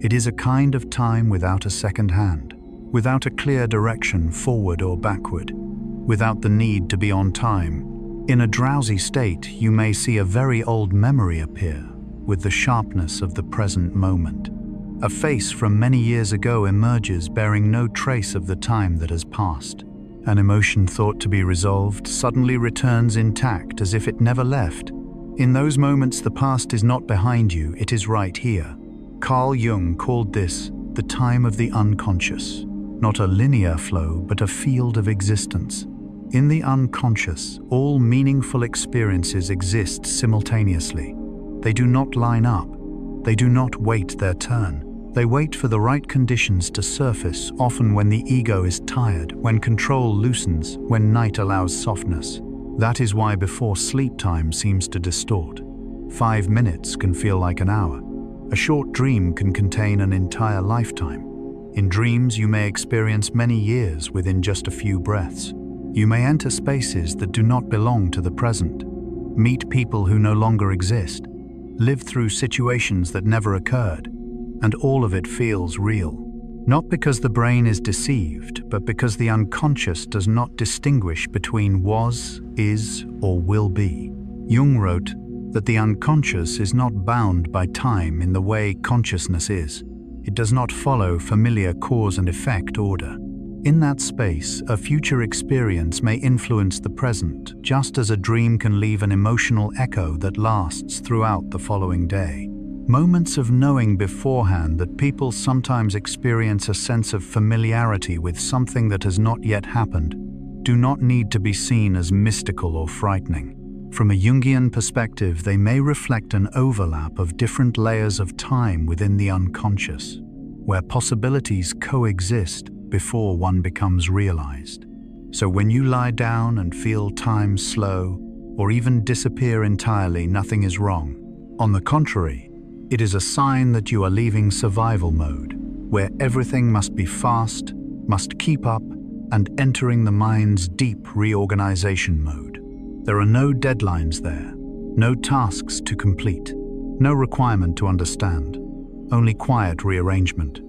It is a kind of time without a second hand, without a clear direction forward or backward, without the need to be on time. In a drowsy state, you may see a very old memory appear, with the sharpness of the present moment. A face from many years ago emerges bearing no trace of the time that has passed. An emotion thought to be resolved suddenly returns intact as if it never left. In those moments, the past is not behind you, it is right here. Carl Jung called this the time of the unconscious. Not a linear flow, but a field of existence. In the unconscious, all meaningful experiences exist simultaneously. They do not line up. They do not wait their turn. They wait for the right conditions to surface, often when the ego is tired, when control loosens, when night allows softness. That is why before sleep time seems to distort. 5 minutes can feel like an hour. A short dream can contain an entire lifetime. In dreams, you may experience many years within just a few breaths. You may enter spaces that do not belong to the present, meet people who no longer exist, live through situations that never occurred, and all of it feels real. Not because the brain is deceived, but because the unconscious does not distinguish between was, is, or will be. Jung wrote that the unconscious is not bound by time in the way consciousness is. It does not follow familiar cause and effect order. In that space, a future experience may influence the present, just as a dream can leave an emotional echo that lasts throughout the following day. Moments of knowing beforehand that people sometimes experience a sense of familiarity with something that has not yet happened do not need to be seen as mystical or frightening. From a Jungian perspective, they may reflect an overlap of different layers of time within the unconscious, where possibilities coexist before one becomes realized. So when you lie down and feel time slow, or even disappear entirely, nothing is wrong. On the contrary, it is a sign that you are leaving survival mode, where everything must be fast, must keep up, and entering the mind's deep reorganization mode. There are no deadlines there, no tasks to complete, no requirement to understand, only quiet rearrangement,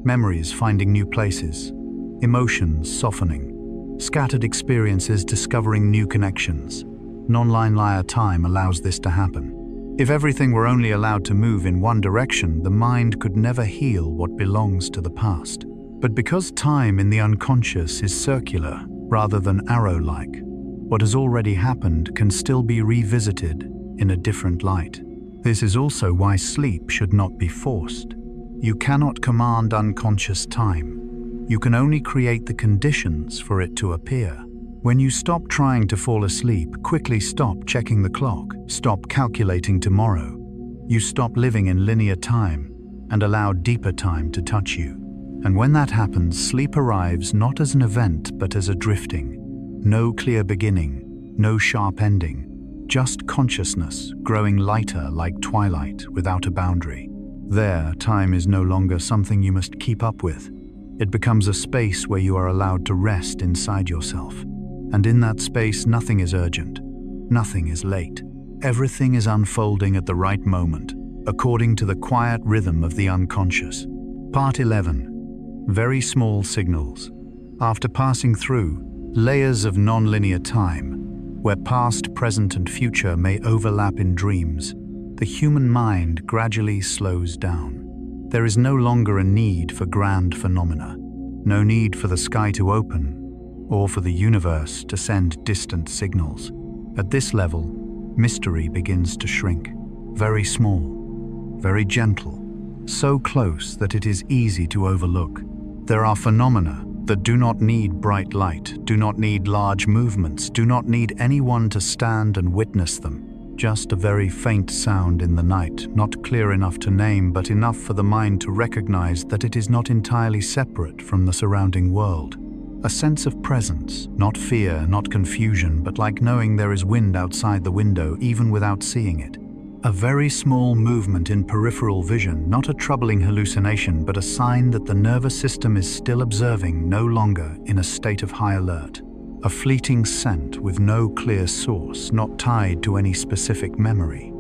memories finding new places, emotions softening, scattered experiences discovering new connections. Non-linear time allows this to happen. If everything were only allowed to move in one direction, the mind could never heal what belongs to the past. But because time in the unconscious is circular rather than arrow-like, what has already happened can still be revisited in a different light. This is also why sleep should not be forced. You cannot command unconscious time. You can only create the conditions for it to appear. When you stop trying to fall asleep, quickly stop checking the clock, stop calculating tomorrow. You stop living in linear time and allow deeper time to touch you. And when that happens, sleep arrives not as an event but as a drifting. No clear beginning, no sharp ending, just consciousness growing lighter like twilight without a boundary. There, time is no longer something you must keep up with. It becomes a space where you are allowed to rest inside yourself. And in that space, nothing is urgent. Nothing is late. Everything is unfolding at the right moment, according to the quiet rhythm of the unconscious. Part 11. Very small signals. After passing through layers of non-linear time, where past, present, and future may overlap in dreams, the human mind gradually slows down. there is no longer a need for grand phenomena, no need for the sky to open or for the universe to send distant signals. At this level, mystery begins to shrink, very small, very gentle, so close that it is easy to overlook. There are phenomena that do not need bright light, do not need large movements, do not need anyone to stand and witness them. Just a very faint sound in the night, not clear enough to name, but enough for the mind to recognize that it is not entirely separate from the surrounding world. A sense of presence, not fear, not confusion, but like knowing there is wind outside the window even without seeing it. A very small movement in peripheral vision, not a troubling hallucination, but a sign that the nervous system is still observing, no longer in a state of high alert. A fleeting scent with no clear source, not tied to any specific memory.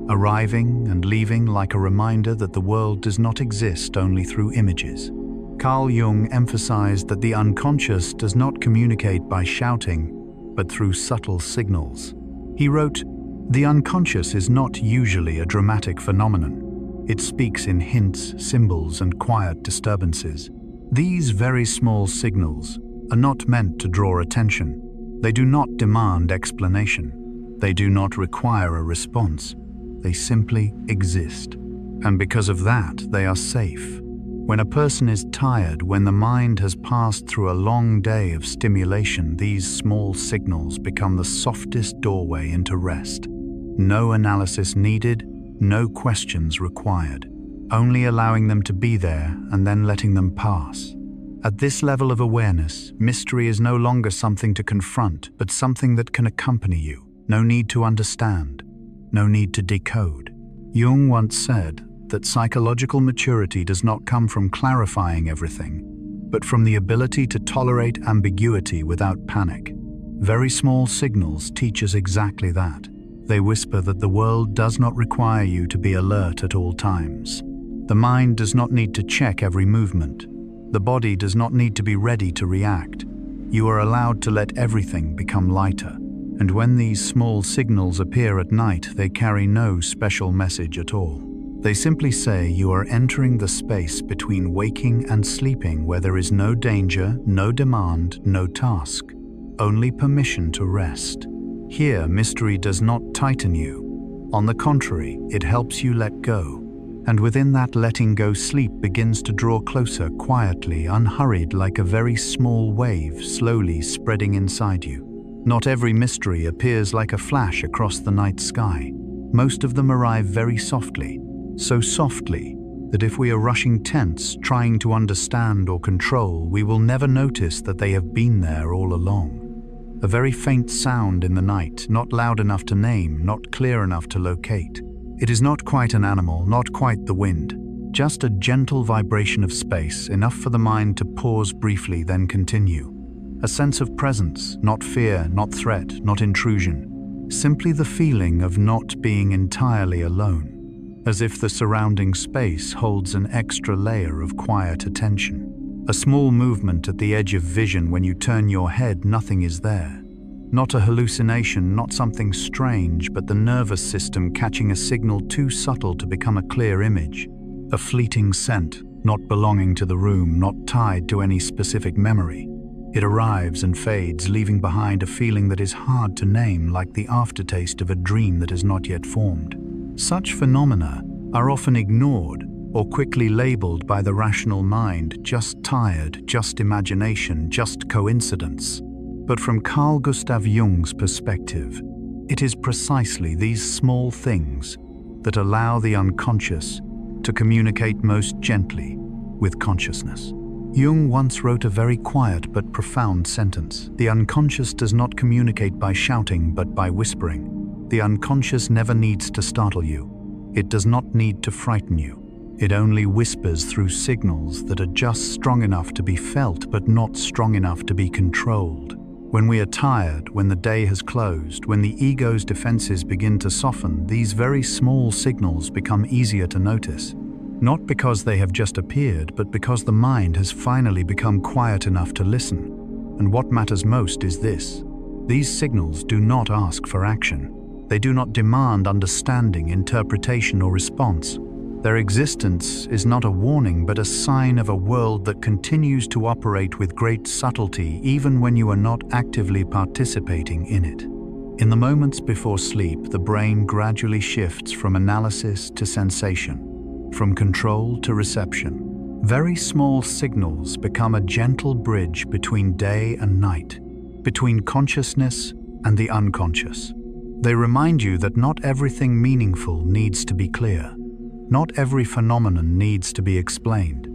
Arriving and leaving like a reminder that the world does not exist only through images. Carl Jung emphasized that the unconscious does not communicate by shouting, but through subtle signals. He wrote, "The unconscious is not usually a dramatic phenomenon. It speaks in hints, symbols, and quiet disturbances. These very small signals are not meant to draw attention. They do not demand explanation. They do not require a response. They simply exist. And because of that, they are safe. When a person is tired, when the mind has passed through a long day of stimulation, these small signals become the softest doorway into rest. No analysis needed, no questions required. Only allowing them to be there and then letting them pass. At this level of awareness, mystery is no longer something to confront, but something that can accompany you. No need to understand, no need to decode. Jung once said that psychological maturity does not come from clarifying everything, but from the ability to tolerate ambiguity without panic. Very small signals teach us exactly that. They whisper that the world does not require you to be alert at all times. The mind does not need to check every movement. The body does not need to be ready to react. You are allowed to let everything become lighter. And when these small signals appear at night, they carry no special message at all. They simply say you are entering the space between waking and sleeping where there is no danger, no demand, no task, only permission to rest. Here, mystery does not tighten you. On the contrary, it helps you let go. And within that letting go, sleep begins to draw closer, quietly, unhurried, like a very small wave slowly spreading inside you. Not every mystery appears like a flash across the night sky. Most of them arrive very softly, so softly that if we are rushing tense, trying to understand or control, we will never notice that they have been there all along. A very faint sound in the night, not loud enough to name, not clear enough to locate. It is not quite an animal, not quite the wind, just a gentle vibration of space, enough for the mind to pause briefly, then continue. A sense of presence, not fear, not threat, not intrusion. Simply the feeling of not being entirely alone, as if the surrounding space holds an extra layer of quiet attention. A small movement at the edge of vision when you turn your head, nothing is there. Not a hallucination, not something strange, but the nervous system catching a signal too subtle to become a clear image. A fleeting scent, not belonging to the room, not tied to any specific memory. It arrives and fades, leaving behind a feeling that is hard to name, like the aftertaste of a dream that has not yet formed. Such phenomena are often ignored or quickly labeled by the rational mind, just tired, just imagination, just coincidence. But from Carl Gustav Jung's perspective, it is precisely these small things that allow the unconscious to communicate most gently with consciousness. Jung once wrote a very quiet but profound sentence. The unconscious does not communicate by shouting but by whispering. The unconscious never needs to startle you. It does not need to frighten you. It only whispers through signals that are just strong enough to be felt but not strong enough to be controlled. When we are tired, when the day has closed, when the ego's defenses begin to soften, these very small signals become easier to notice. Not because they have just appeared, but because the mind has finally become quiet enough to listen. And what matters most is this: these signals do not ask for action. They do not demand understanding, interpretation, or response. Their existence is not a warning but a sign of a world that continues to operate with great subtlety even when you are not actively participating in it. In the moments before sleep, the brain gradually shifts from analysis to sensation, from control to reception. Very small signals become a gentle bridge between day and night, between consciousness and the unconscious. They remind you that not everything meaningful needs to be clear. Not every phenomenon needs to be explained,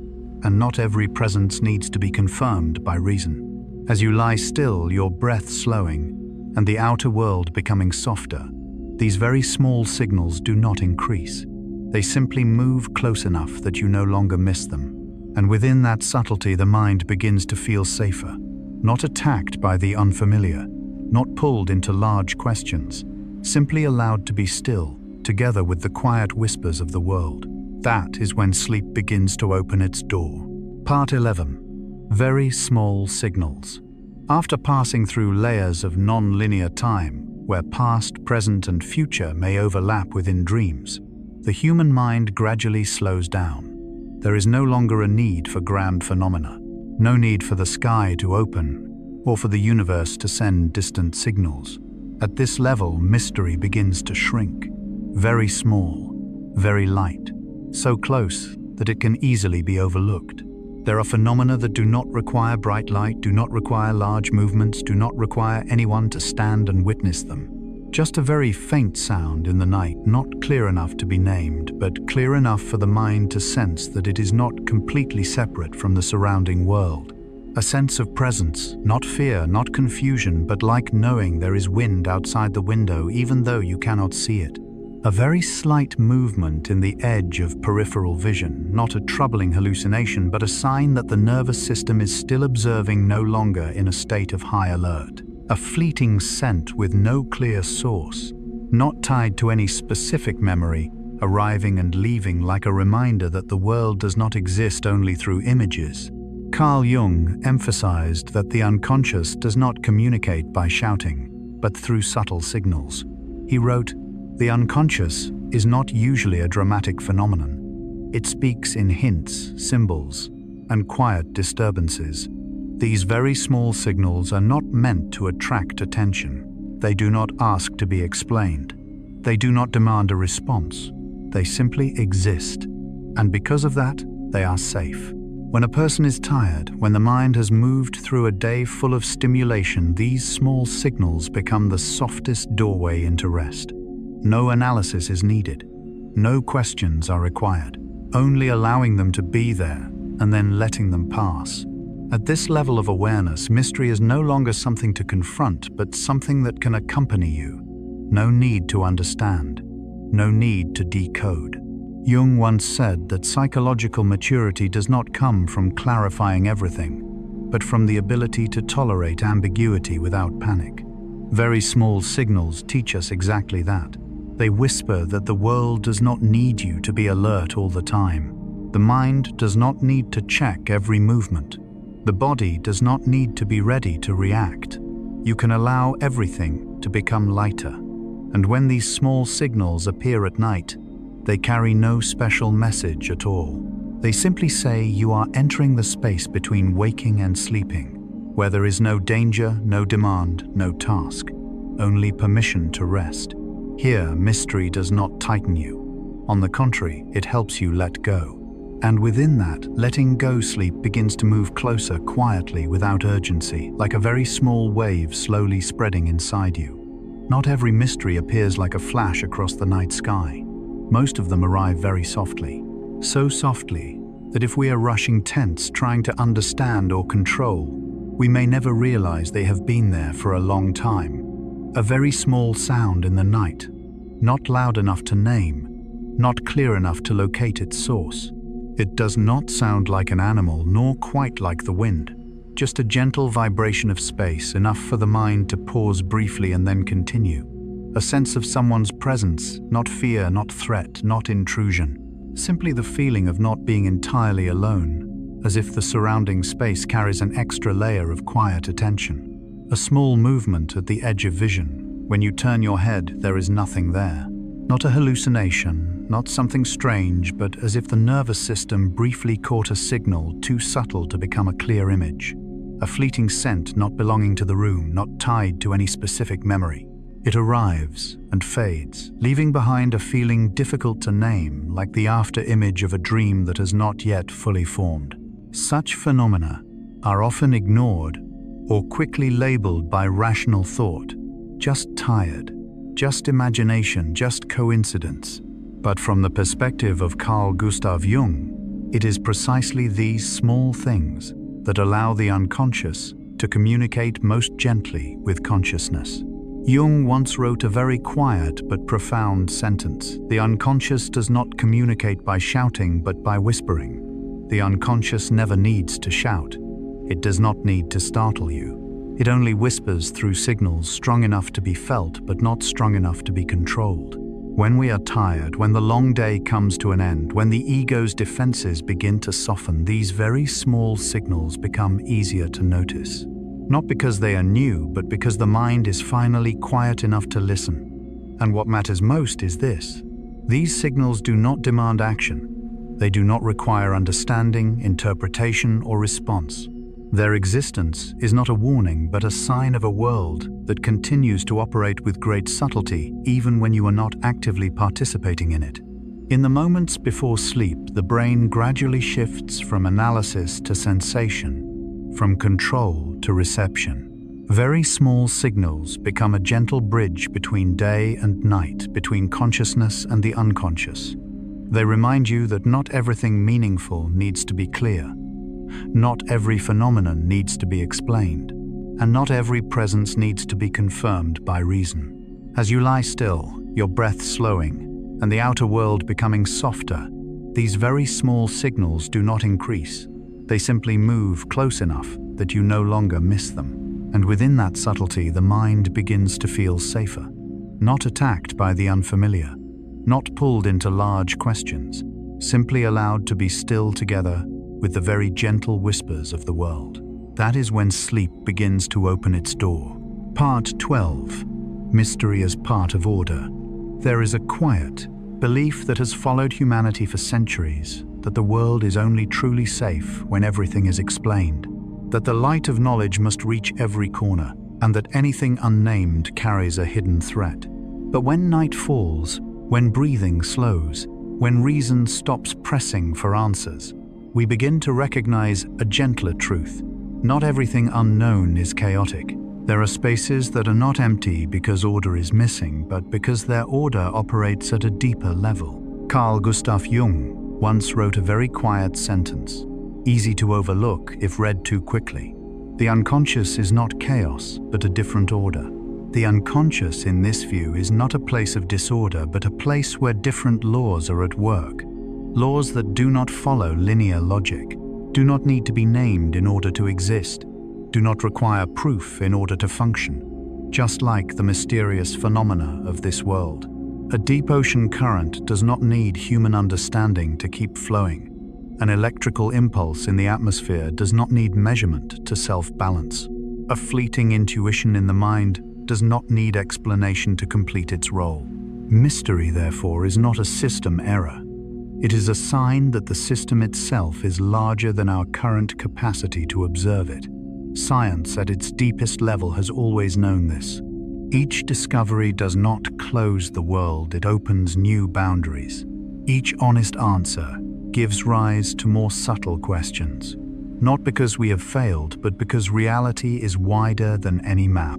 and not every presence needs to be confirmed by reason. As you lie still, your breath slowing, and the outer world becoming softer, these very small signals do not increase. They simply move close enough that you no longer miss them. And within that subtlety, the mind begins to feel safer, not attacked by the unfamiliar, not pulled into large questions, simply allowed to be still, together with the quiet whispers of the world. That is when sleep begins to open its door. Part 11. Very small signals. After passing through layers of non-linear time, where past, present, and future may overlap within dreams, the human mind gradually slows down. There is no longer a need for grand phenomena, no need for the sky to open, or for the universe to send distant signals. At this level, mystery begins to shrink. Very small, very light, so close that it can easily be overlooked. There are phenomena that do not require bright light, do not require large movements, do not require anyone to stand and witness them. Just a very faint sound in the night, not clear enough to be named, but clear enough for the mind to sense that it is not completely separate from the surrounding world. A sense of presence, not fear, not confusion, but like knowing there is wind outside the window even though you cannot see it. A very slight movement in the edge of peripheral vision, not a troubling hallucination, but a sign that the nervous system is still observing, no longer in a state of high alert. A fleeting scent with no clear source, not tied to any specific memory, arriving and leaving like a reminder that the world does not exist only through images. Carl Jung emphasized that the unconscious does not communicate by shouting, but through subtle signals. He wrote, "The unconscious is not usually a dramatic phenomenon. It speaks in hints, symbols, and quiet disturbances. These very small signals are not meant to attract attention. They do not ask to be explained. They do not demand a response. They simply exist. And because of that, they are safe." When a person is tired, when the mind has moved through a day full of stimulation, these small signals become the softest doorway into rest. No analysis is needed. No questions are required. Only allowing them to be there and then letting them pass. At this level of awareness, mystery is no longer something to confront, but something that can accompany you. No need to understand. No need to decode. Jung once said that psychological maturity does not come from clarifying everything, but from the ability to tolerate ambiguity without panic. Very small signals teach us exactly that. They whisper that the world does not need you to be alert all the time. The mind does not need to check every movement. The body does not need to be ready to react. You can allow everything to become lighter. And when these small signals appear at night, they carry no special message at all. They simply say you are entering the space between waking and sleeping, where there is no danger, no demand, no task, only permission to rest. Here, mystery does not tighten you. On the contrary, it helps you let go. And within that, letting go sleep begins to move closer quietly without urgency, like a very small wave slowly spreading inside you. Not every mystery appears like a flash across the night sky. Most of them arrive very softly. So softly that if we are rushing tense, trying to understand or control, we may never realize they have been there for a long time. A very small sound in the night, not loud enough to name, not clear enough to locate its source. It does not sound like an animal, nor quite like the wind. Just a gentle vibration of space, enough for the mind to pause briefly and then continue. A sense of someone's presence, not fear, not threat, not intrusion. Simply the feeling of not being entirely alone, as if the surrounding space carries an extra layer of quiet attention. A small movement at the edge of vision. When you turn your head, there is nothing there. Not a hallucination, not something strange, but as if the nervous system briefly caught a signal too subtle to become a clear image. A fleeting scent not belonging to the room, not tied to any specific memory. It arrives and fades, leaving behind a feeling difficult to name, like the after-image of a dream that has not yet fully formed. Such phenomena are often ignored or quickly labeled by rational thought. Just tired, just imagination, just coincidence. But from the perspective of Carl Gustav Jung, it is precisely these small things that allow the unconscious to communicate most gently with consciousness. Jung once wrote a very quiet but profound sentence. The unconscious does not communicate by shouting but by whispering. The unconscious never needs to shout. It does not need to startle you. It only whispers through signals strong enough to be felt but not strong enough to be controlled. When we are tired, when the long day comes to an end, when the ego's defenses begin to soften, these very small signals become easier to notice. Not because they are new, but because the mind is finally quiet enough to listen. And what matters most is this: these signals do not demand action. They do not require understanding, interpretation, or response. Their existence is not a warning, but a sign of a world that continues to operate with great subtlety, even when you are not actively participating in it. In the moments before sleep, the brain gradually shifts from analysis to sensation, from control to reception. Very small signals become a gentle bridge between day and night, between consciousness and the unconscious. They remind you that not everything meaningful needs to be clear. Not every phenomenon needs to be explained, and not every presence needs to be confirmed by reason. As you lie still, your breath slowing, and the outer world becoming softer, these very small signals do not increase. They simply move close enough that you no longer miss them. And within that subtlety, the mind begins to feel safer, not attacked by the unfamiliar, not pulled into large questions, simply allowed to be still together with the very gentle whispers of the world. That is when sleep begins to open its door. Part 12. Mystery as part of order. There is a quiet belief that has followed humanity for centuries, that the world is only truly safe when everything is explained, that the light of knowledge must reach every corner, and that anything unnamed carries a hidden threat. But when night falls, when breathing slows, when reason stops pressing for answers, we begin to recognize a gentler truth. Not everything unknown is chaotic. There are spaces that are not empty because order is missing, but because their order operates at a deeper level. Carl Gustav Jung once wrote a very quiet sentence, easy to overlook if read too quickly. The unconscious is not chaos, but a different order. The unconscious, in this view, is not a place of disorder, but a place where different laws are at work. Laws that do not follow linear logic, do not need to be named in order to exist, do not require proof in order to function, just like the mysterious phenomena of this world. A deep ocean current does not need human understanding to keep flowing. An electrical impulse in the atmosphere does not need measurement to self-balance. A fleeting intuition in the mind does not need explanation to complete its role. Mystery, therefore, is not a system error. It is a sign that the system itself is larger than our current capacity to observe it. Science at its deepest level has always known this. Each discovery does not close the world, it opens new boundaries. Each honest answer gives rise to more subtle questions. Not because we have failed, but because reality is wider than any map.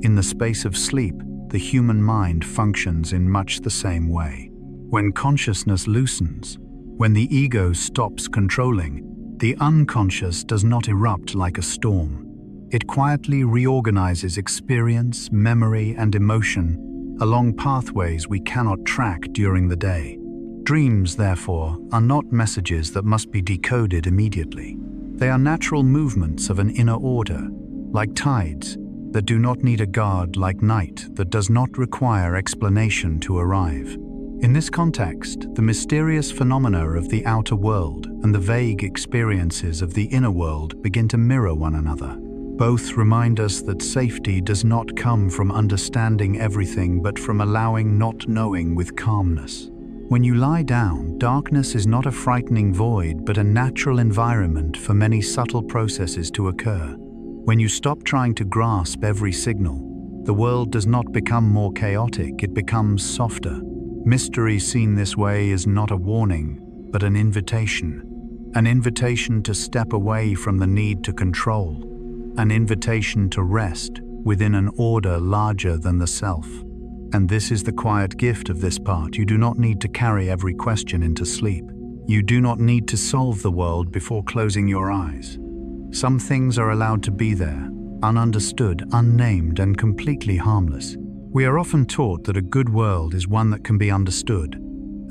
In the space of sleep, the human mind functions in much the same way. When consciousness loosens, when the ego stops controlling, the unconscious does not erupt like a storm. It quietly reorganizes experience, memory, and emotion along pathways we cannot track during the day. Dreams, therefore, are not messages that must be decoded immediately. They are natural movements of an inner order, like tides, that do not need a guard, like night that does not require explanation to arrive. In this context, the mysterious phenomena of the outer world and the vague experiences of the inner world begin to mirror one another. Both remind us that safety does not come from understanding everything, but from allowing not knowing with calmness. When you lie down, darkness is not a frightening void, but a natural environment for many subtle processes to occur. When you stop trying to grasp every signal, the world does not become more chaotic, it becomes softer. Mystery seen this way is not a warning, but an invitation. An invitation to step away from the need to control. An invitation to rest within an order larger than the self. And this is the quiet gift of this part. You do not need to carry every question into sleep. You do not need to solve the world before closing your eyes. Some things are allowed to be there, ununderstood, unnamed, and completely harmless. We are often taught that a good world is one that can be understood.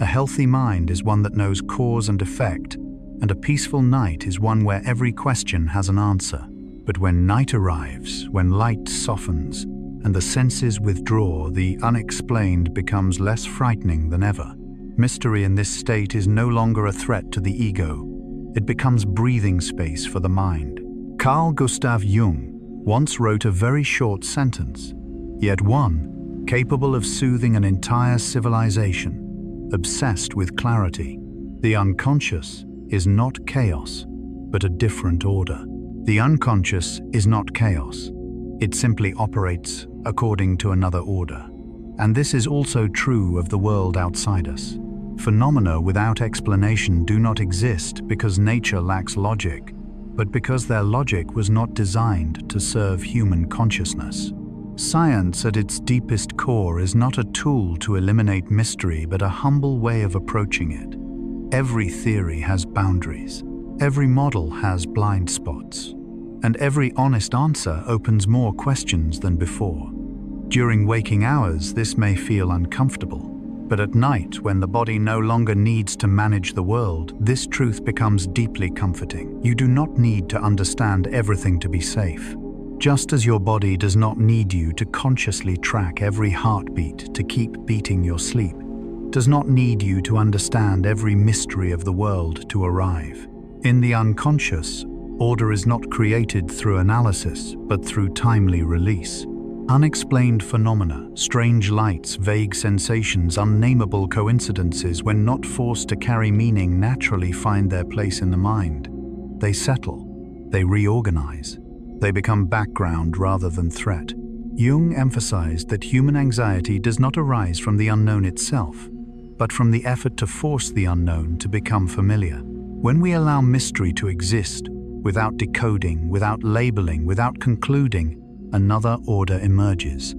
A healthy mind is one that knows cause and effect, and a peaceful night is one where every question has an answer. But when night arrives, when light softens, and the senses withdraw, the unexplained becomes less frightening than ever. Mystery in this state is no longer a threat to the ego. It becomes breathing space for the mind. Carl Gustav Jung once wrote a very short sentence, yet one capable of soothing an entire civilization, obsessed with clarity. The unconscious is not chaos, but a different order. The unconscious is not chaos. It simply operates according to another order. And this is also true of the world outside us. Phenomena without explanation do not exist because nature lacks logic, but because their logic was not designed to serve human consciousness. Science at its deepest core is not a tool to eliminate mystery, but a humble way of approaching it. Every theory has boundaries. Every model has blind spots. And every honest answer opens more questions than before. During waking hours, this may feel uncomfortable. But at night, when the body no longer needs to manage the world, this truth becomes deeply comforting. You do not need to understand everything to be safe. Just as your body does not need you to consciously track every heartbeat to keep beating your sleep, does not need you to understand every mystery of the world to arrive. In the unconscious, order is not created through analysis, but through timely release. Unexplained phenomena, strange lights, vague sensations, unnameable coincidences, when not forced to carry meaning, naturally find their place in the mind. They settle, they reorganize, they become background rather than threat. Jung emphasized that human anxiety does not arise from the unknown itself, but from the effort to force the unknown to become familiar. When we allow mystery to exist, without decoding, without labeling, without concluding, another order emerges.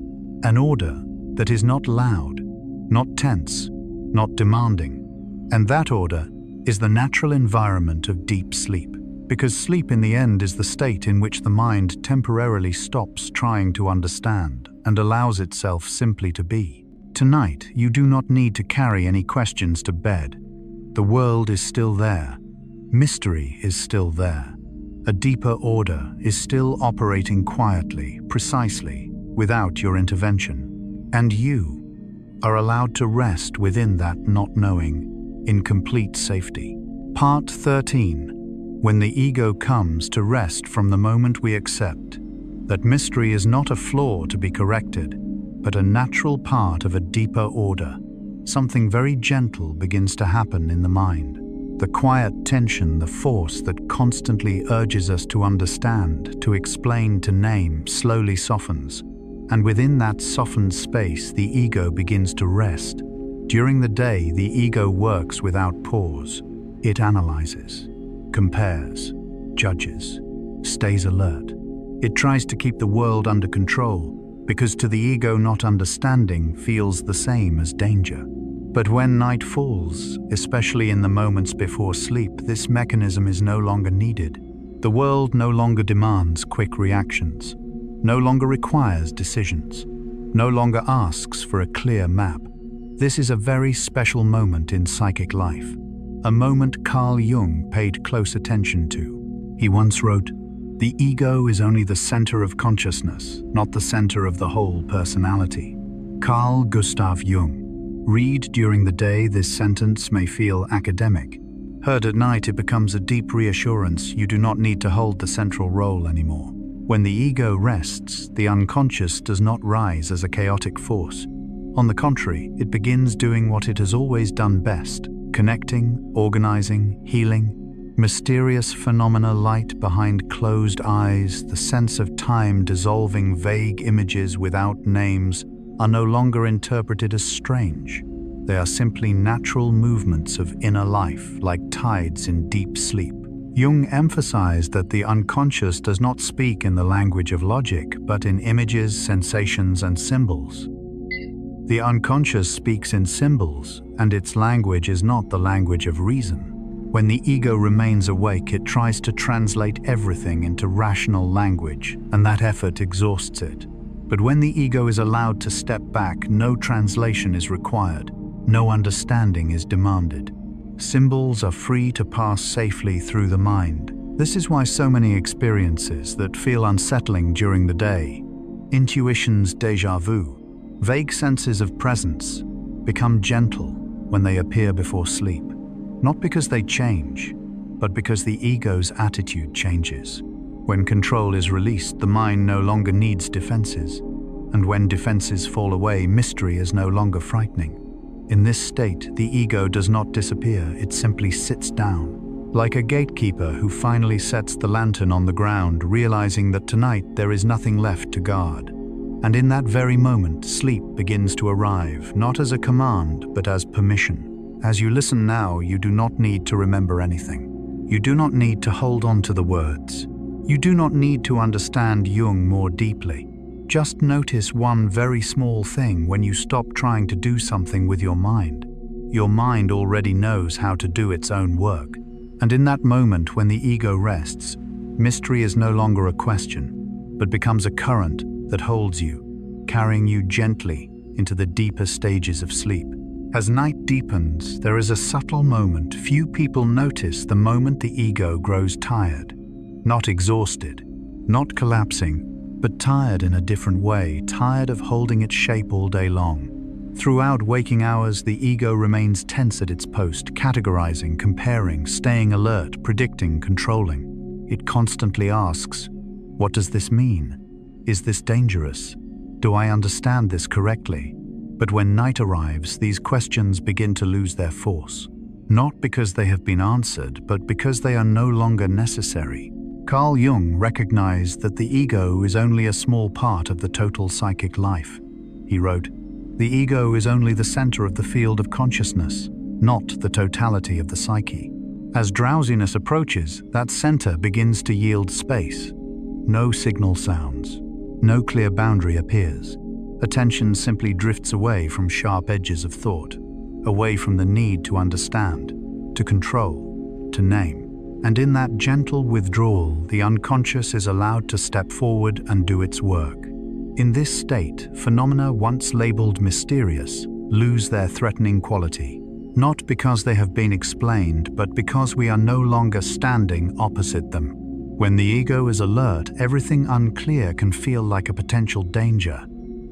An order that is not loud, not tense, not demanding. And that order is the natural environment of deep sleep. Because sleep in the end is the state in which the mind temporarily stops trying to understand and allows itself simply to be. Tonight, you do not need to carry any questions to bed. The world is still there. Mystery is still there. A deeper order is still operating quietly, precisely, without your intervention. And you are allowed to rest within that not knowing, in complete safety. Part 13. When the ego comes to rest from the moment we accept that mystery is not a flaw to be corrected, but a natural part of a deeper order, something very gentle begins to happen in the mind. The quiet tension, the force that constantly urges us to understand, to explain, to name, slowly softens. And within that softened space, the ego begins to rest. During the day, the ego works without pause. It analyzes, compares, judges, stays alert. It tries to keep the world under control, because to the ego, not understanding feels the same as danger. But when night falls, especially in the moments before sleep, this mechanism is no longer needed. The world no longer demands quick reactions, no longer requires decisions, no longer asks for a clear map. This is a very special moment in psychic life, a moment Carl Jung paid close attention to. He once wrote, "The ego is only the center of consciousness, not the center of the whole personality." Carl Gustav Jung. Read during the day, this sentence may feel academic. Heard at night, it becomes a deep reassurance. You do not need to hold the central role anymore. When the ego rests, the unconscious does not rise as a chaotic force. On the contrary, it begins doing what it has always done best: connecting, organizing, healing. Mysterious phenomena, light behind closed eyes, the sense of time dissolving, vague images without names, are no longer interpreted as strange. They are simply natural movements of inner life, like tides in deep sleep. Jung emphasized that the unconscious does not speak in the language of logic, but in images, sensations, and symbols. The unconscious speaks in symbols, and its language is not the language of reason. When the ego remains awake, it tries to translate everything into rational language, and that effort exhausts it. But when the ego is allowed to step back, no translation is required, no understanding is demanded. Symbols are free to pass safely through the mind. This is why so many experiences that feel unsettling during the day, intuitions, déjà vu, vague senses of presence, become gentle when they appear before sleep. Not because they change, but because the ego's attitude changes. When control is released, the mind no longer needs defenses. And when defenses fall away, mystery is no longer frightening. In this state, the ego does not disappear, it simply sits down. Like a gatekeeper who finally sets the lantern on the ground, realizing that tonight there is nothing left to guard. And in that very moment, sleep begins to arrive, not as a command, but as permission. As you listen now, you do not need to remember anything. You do not need to hold on to the words. You do not need to understand Jung more deeply. Just notice one very small thing when you stop trying to do something with your mind. Your mind already knows how to do its own work. And in that moment when the ego rests, mystery is no longer a question, but becomes a current that holds you, carrying you gently into the deeper stages of sleep. As night deepens, there is a subtle moment few people notice: the moment the ego grows tired. Not exhausted, not collapsing, but tired in a different way, tired of holding its shape all day long. Throughout waking hours, the ego remains tense at its post, categorizing, comparing, staying alert, predicting, controlling. It constantly asks, what does this mean? Is this dangerous? Do I understand this correctly? But when night arrives, these questions begin to lose their force. Not because they have been answered, but because they are no longer necessary. Carl Jung recognized that the ego is only a small part of the total psychic life. He wrote, "The ego is only the center of the field of consciousness, not the totality of the psyche." As drowsiness approaches, that center begins to yield space. No signal sounds. No clear boundary appears. Attention simply drifts away from sharp edges of thought, away from the need to understand, to control, to name. And in that gentle withdrawal, the unconscious is allowed to step forward and do its work. In this state, phenomena once labeled mysterious lose their threatening quality, not because they have been explained, but because we are no longer standing opposite them. When the ego is alert, everything unclear can feel like a potential danger.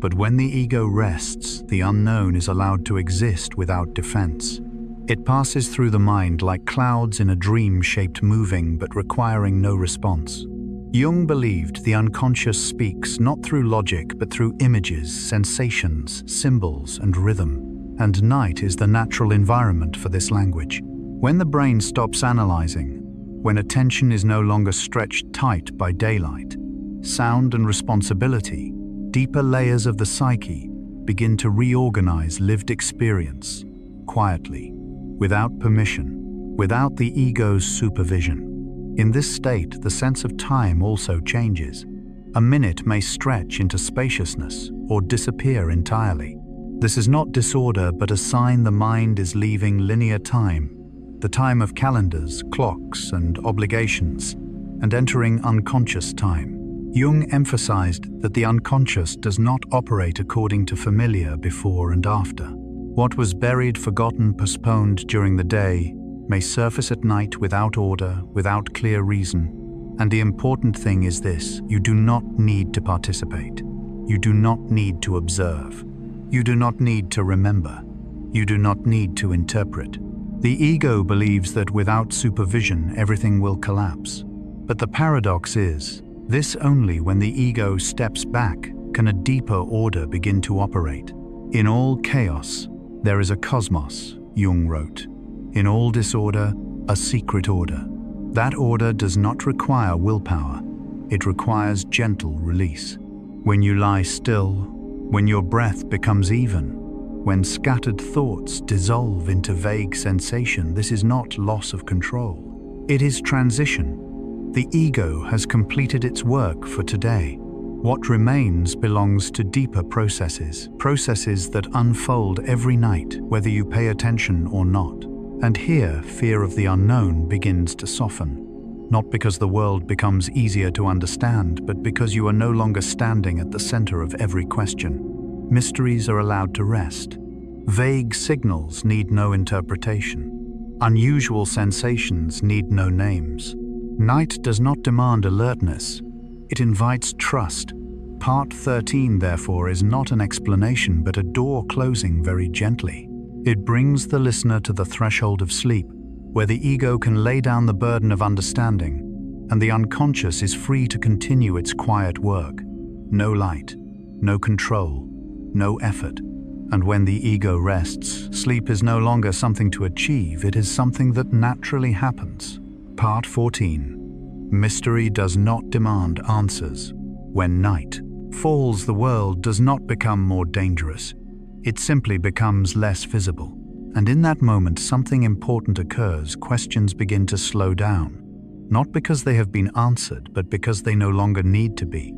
But when the ego rests, the unknown is allowed to exist without defense. It passes through the mind like clouds in a dream, shaped, moving, but requiring no response. Jung believed the unconscious speaks not through logic, but through images, sensations, symbols, and rhythm. And night is the natural environment for this language. When the brain stops analyzing, when attention is no longer stretched tight by daylight, sound and responsibility, deeper layers of the psyche begin to reorganize lived experience, quietly, without permission, without the ego's supervision. In this state, the sense of time also changes. A minute may stretch into spaciousness or disappear entirely. This is not disorder, but a sign the mind is leaving linear time, the time of calendars, clocks, and obligations, and entering unconscious time. Jung emphasized that the unconscious does not operate according to familiar before and after. What was buried, forgotten, postponed during the day may surface at night without order, without clear reason. And the important thing is this: you do not need to participate. You do not need to observe. You do not need to remember. You do not need to interpret. The ego believes that without supervision, everything will collapse. But the paradox is, this only when the ego steps back can a deeper order begin to operate. In all chaos, there is a cosmos, Jung wrote. In all disorder, a secret order. That order does not require willpower. It requires gentle release. When you lie still, when your breath becomes even, when scattered thoughts dissolve into vague sensation, this is not loss of control. It is transition. The ego has completed its work for today. What remains belongs to deeper processes that unfold every night, whether you pay attention or not. And here, fear of the unknown begins to soften. Not because the world becomes easier to understand, but because you are no longer standing at the center of every question. Mysteries are allowed to rest. Vague signals need no interpretation. Unusual sensations need no names. Night does not demand alertness. It invites trust. Part 13, therefore, is not an explanation, but a door closing very gently. It brings the listener to the threshold of sleep, where the ego can lay down the burden of understanding, and the unconscious is free to continue its quiet work. No light, no control, no effort. And when the ego rests, sleep is no longer something to achieve, it is something that naturally happens. Part 14. Mystery does not demand answers. When night falls, the world does not become more dangerous. It simply becomes less visible. And in that moment, something important occurs. Questions begin to slow down. Not because they have been answered, but because they no longer need to be.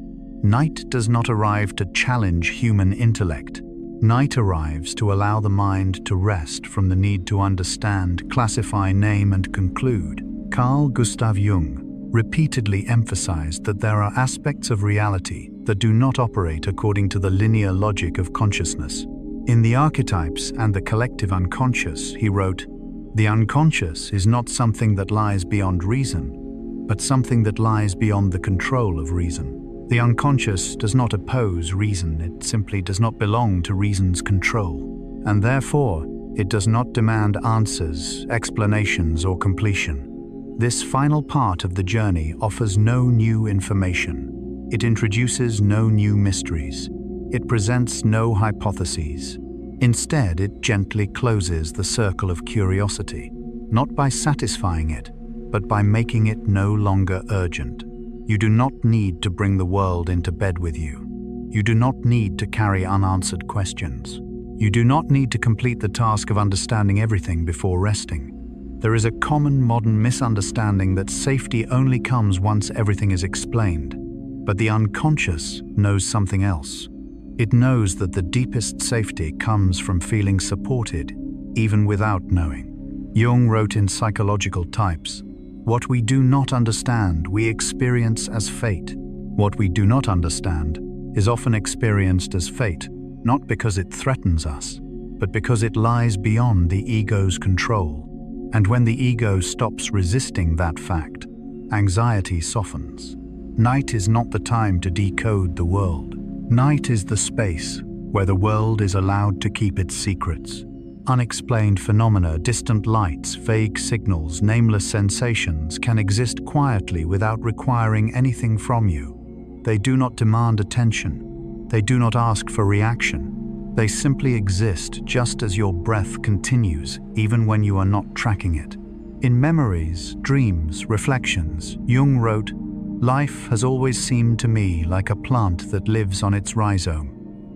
Night does not arrive to challenge human intellect. Night arrives to allow the mind to rest from the need to understand, classify, name, and conclude. Carl Gustav Jung repeatedly emphasized that there are aspects of reality that do not operate according to the linear logic of consciousness. In The Archetypes and the Collective Unconscious, he wrote, "The unconscious is not something that lies beyond reason, but something that lies beyond the control of reason. The unconscious does not oppose reason, it simply does not belong to reason's control, and therefore it does not demand answers, explanations, or completion. This final part of the journey offers no new information. It introduces no new mysteries. It presents no hypotheses. Instead, it gently closes the circle of curiosity, not by satisfying it, but by making it no longer urgent. You do not need to bring the world into bed with you. You do not need to carry unanswered questions. You do not need to complete the task of understanding everything before resting. There is a common modern misunderstanding that safety only comes once everything is explained. But the unconscious knows something else. It knows that the deepest safety comes from feeling supported, even without knowing. Jung wrote in Psychological Types, "What we do not understand, we experience as fate. What we do not understand is often experienced as fate, not because it threatens us, but because it lies beyond the ego's control. And when the ego stops resisting that fact, anxiety softens. Night is not the time to decode the world. Night is the space where the world is allowed to keep its secrets. Unexplained phenomena, distant lights, vague signals, nameless sensations can exist quietly without requiring anything from you. They do not demand attention. They do not ask for reaction. They simply exist just as your breath continues, even when you are not tracking it. In Memories, Dreams, Reflections, Jung wrote, "Life has always seemed to me like a plant that lives on its rhizome.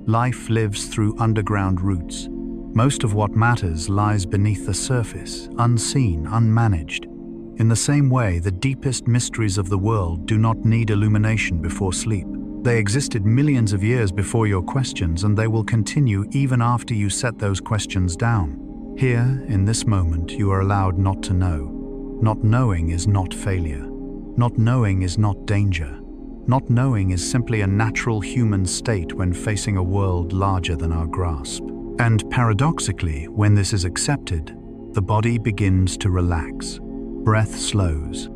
Life lives through underground roots. Most of what matters lies beneath the surface, unseen, unmanaged. In the same way, the deepest mysteries of the world do not need illumination before sleep. They existed millions of years before your questions, and they will continue even after you set those questions down. Here, in this moment, you are allowed not to know. Not knowing is not failure. Not knowing is not danger. Not knowing is simply a natural human state when facing a world larger than our grasp. And paradoxically, when this is accepted, the body begins to relax. Breath slows.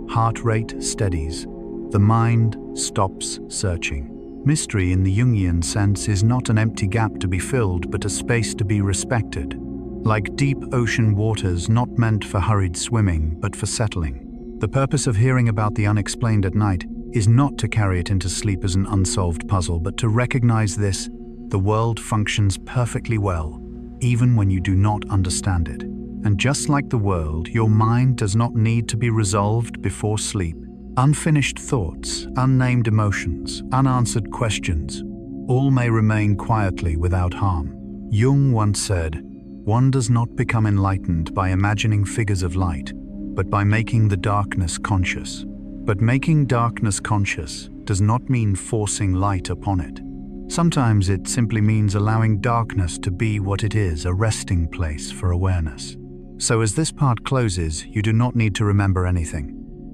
Heart rate steadies. The mind stops searching. Mystery in the Jungian sense is not an empty gap to be filled, but a space to be respected. Like deep ocean waters not meant for hurried swimming, but for settling. The purpose of hearing about the unexplained at night is not to carry it into sleep as an unsolved puzzle, but to recognize this The world functions perfectly well, even when you do not understand it. And just like the world, your mind does not need to be resolved before sleep. Unfinished thoughts, unnamed emotions, unanswered questions, all may remain quietly without harm. Jung once said, "One does not become enlightened by imagining figures of light, but by making the darkness conscious." But making darkness conscious does not mean forcing light upon it. Sometimes it simply means allowing darkness to be what it is, a resting place for awareness. So as this part closes, you do not need to remember anything.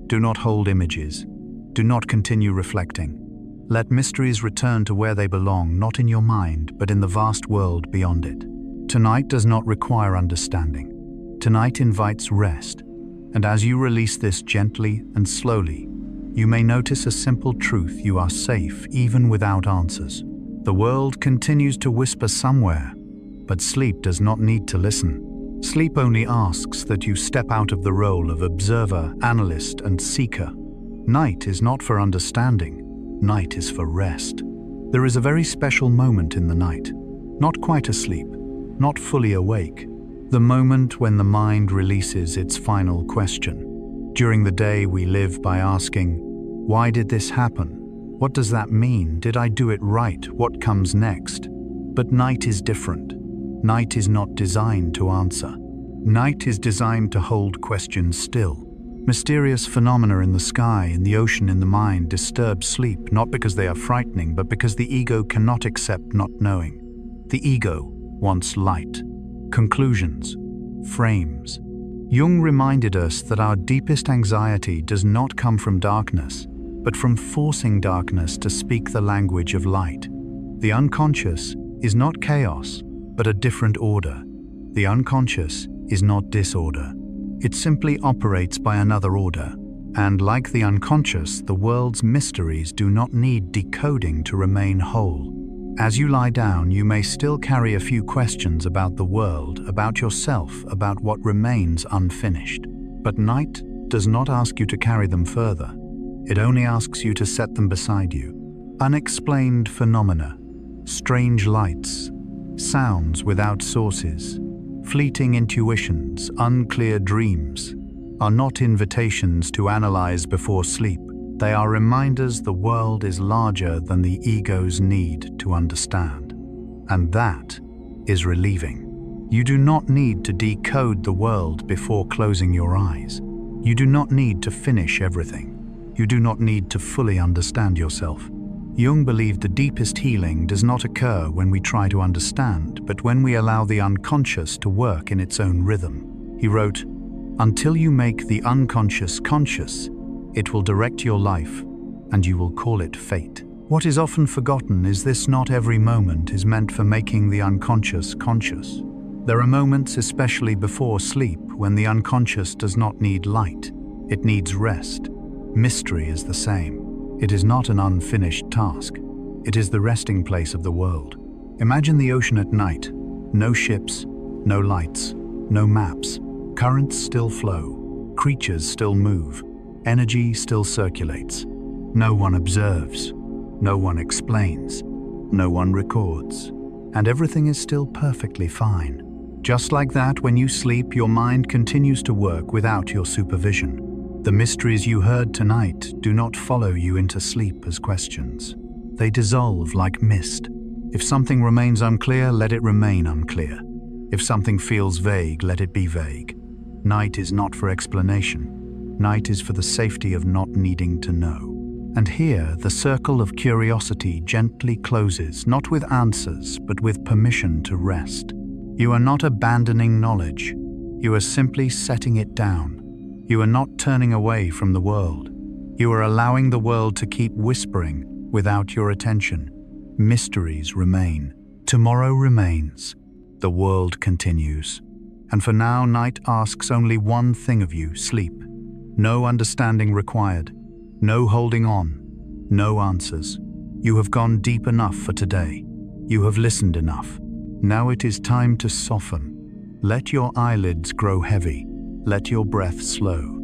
Do not hold images. Do not continue reflecting. Let mysteries return to where they belong, not in your mind, but in the vast world beyond it. Tonight does not require understanding. Tonight invites rest. And as you release this gently and slowly, you may notice a simple truth: you are safe even without answers. The world continues to whisper somewhere, but sleep does not need to listen. Sleep only asks that you step out of the role of observer, analyst, and seeker. Night is not for understanding. Night is for rest. There is a very special moment in the night, not quite asleep, not fully awake, the moment when the mind releases its final question. During the day, we live by asking, why did this happen? What does that mean? Did I do it right? What comes next? But night is different. Night is not designed to answer. Night is designed to hold questions still. Mysterious phenomena in the sky, in the ocean, in the mind disturb sleep, not because they are frightening, but because the ego cannot accept not knowing. The ego wants light, conclusions, frames. Jung reminded us that our deepest anxiety does not come from darkness, but from forcing darkness to speak the language of light. The unconscious is not chaos, but a different order. The unconscious is not disorder. It simply operates by another order. And like the unconscious, the world's mysteries do not need decoding to remain whole. As you lie down, you may still carry a few questions about the world, about yourself, about what remains unfinished. But night does not ask you to carry them further. It only asks you to set them beside you. Unexplained phenomena, strange lights, sounds without sources, fleeting intuitions, unclear dreams, are not invitations to analyze before sleep. They are reminders the world is larger than the ego's need to understand. And that is relieving. You do not need to decode the world before closing your eyes. You do not need to finish everything. You do not need to fully understand yourself. Jung believed the deepest healing does not occur when we try to understand, but when we allow the unconscious to work in its own rhythm. He wrote, "Until you make the unconscious conscious, it will direct your life, and you will call it fate." What is often forgotten is this: not every moment is meant for making the unconscious conscious. There are moments, especially before sleep, when the unconscious does not need light. It needs rest. Mystery is the same. It is not an unfinished task. It is the resting place of the world. Imagine the ocean at night. No ships, no lights, no maps. Currents still flow. Creatures still move. Energy still circulates. No one observes. No one explains. No one records. And everything is still perfectly fine. Just like that, when you sleep, your mind continues to work without your supervision. The mysteries you heard tonight do not follow you into sleep as questions. They dissolve like mist. If something remains unclear, let it remain unclear. If something feels vague, let it be vague. Night is not for explanation. Night is for the safety of not needing to know. And here, the circle of curiosity gently closes, not with answers, but with permission to rest. You are not abandoning knowledge. You are simply setting it down. You are not turning away from the world. You are allowing the world to keep whispering without your attention. Mysteries remain. Tomorrow remains. The world continues. And for now, night asks only one thing of you: sleep. No understanding required. No holding on. No answers. You have gone deep enough for today. You have listened enough. Now it is time to soften. Let your eyelids grow heavy. Let your breath slow.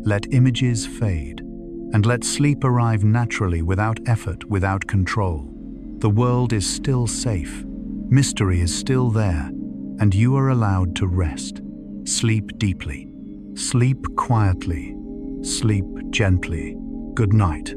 Let images fade. And let sleep arrive naturally, without effort, without control. The world is still safe, mystery is still there, and you are allowed to rest. Sleep deeply. Sleep quietly. Sleep gently. Good night.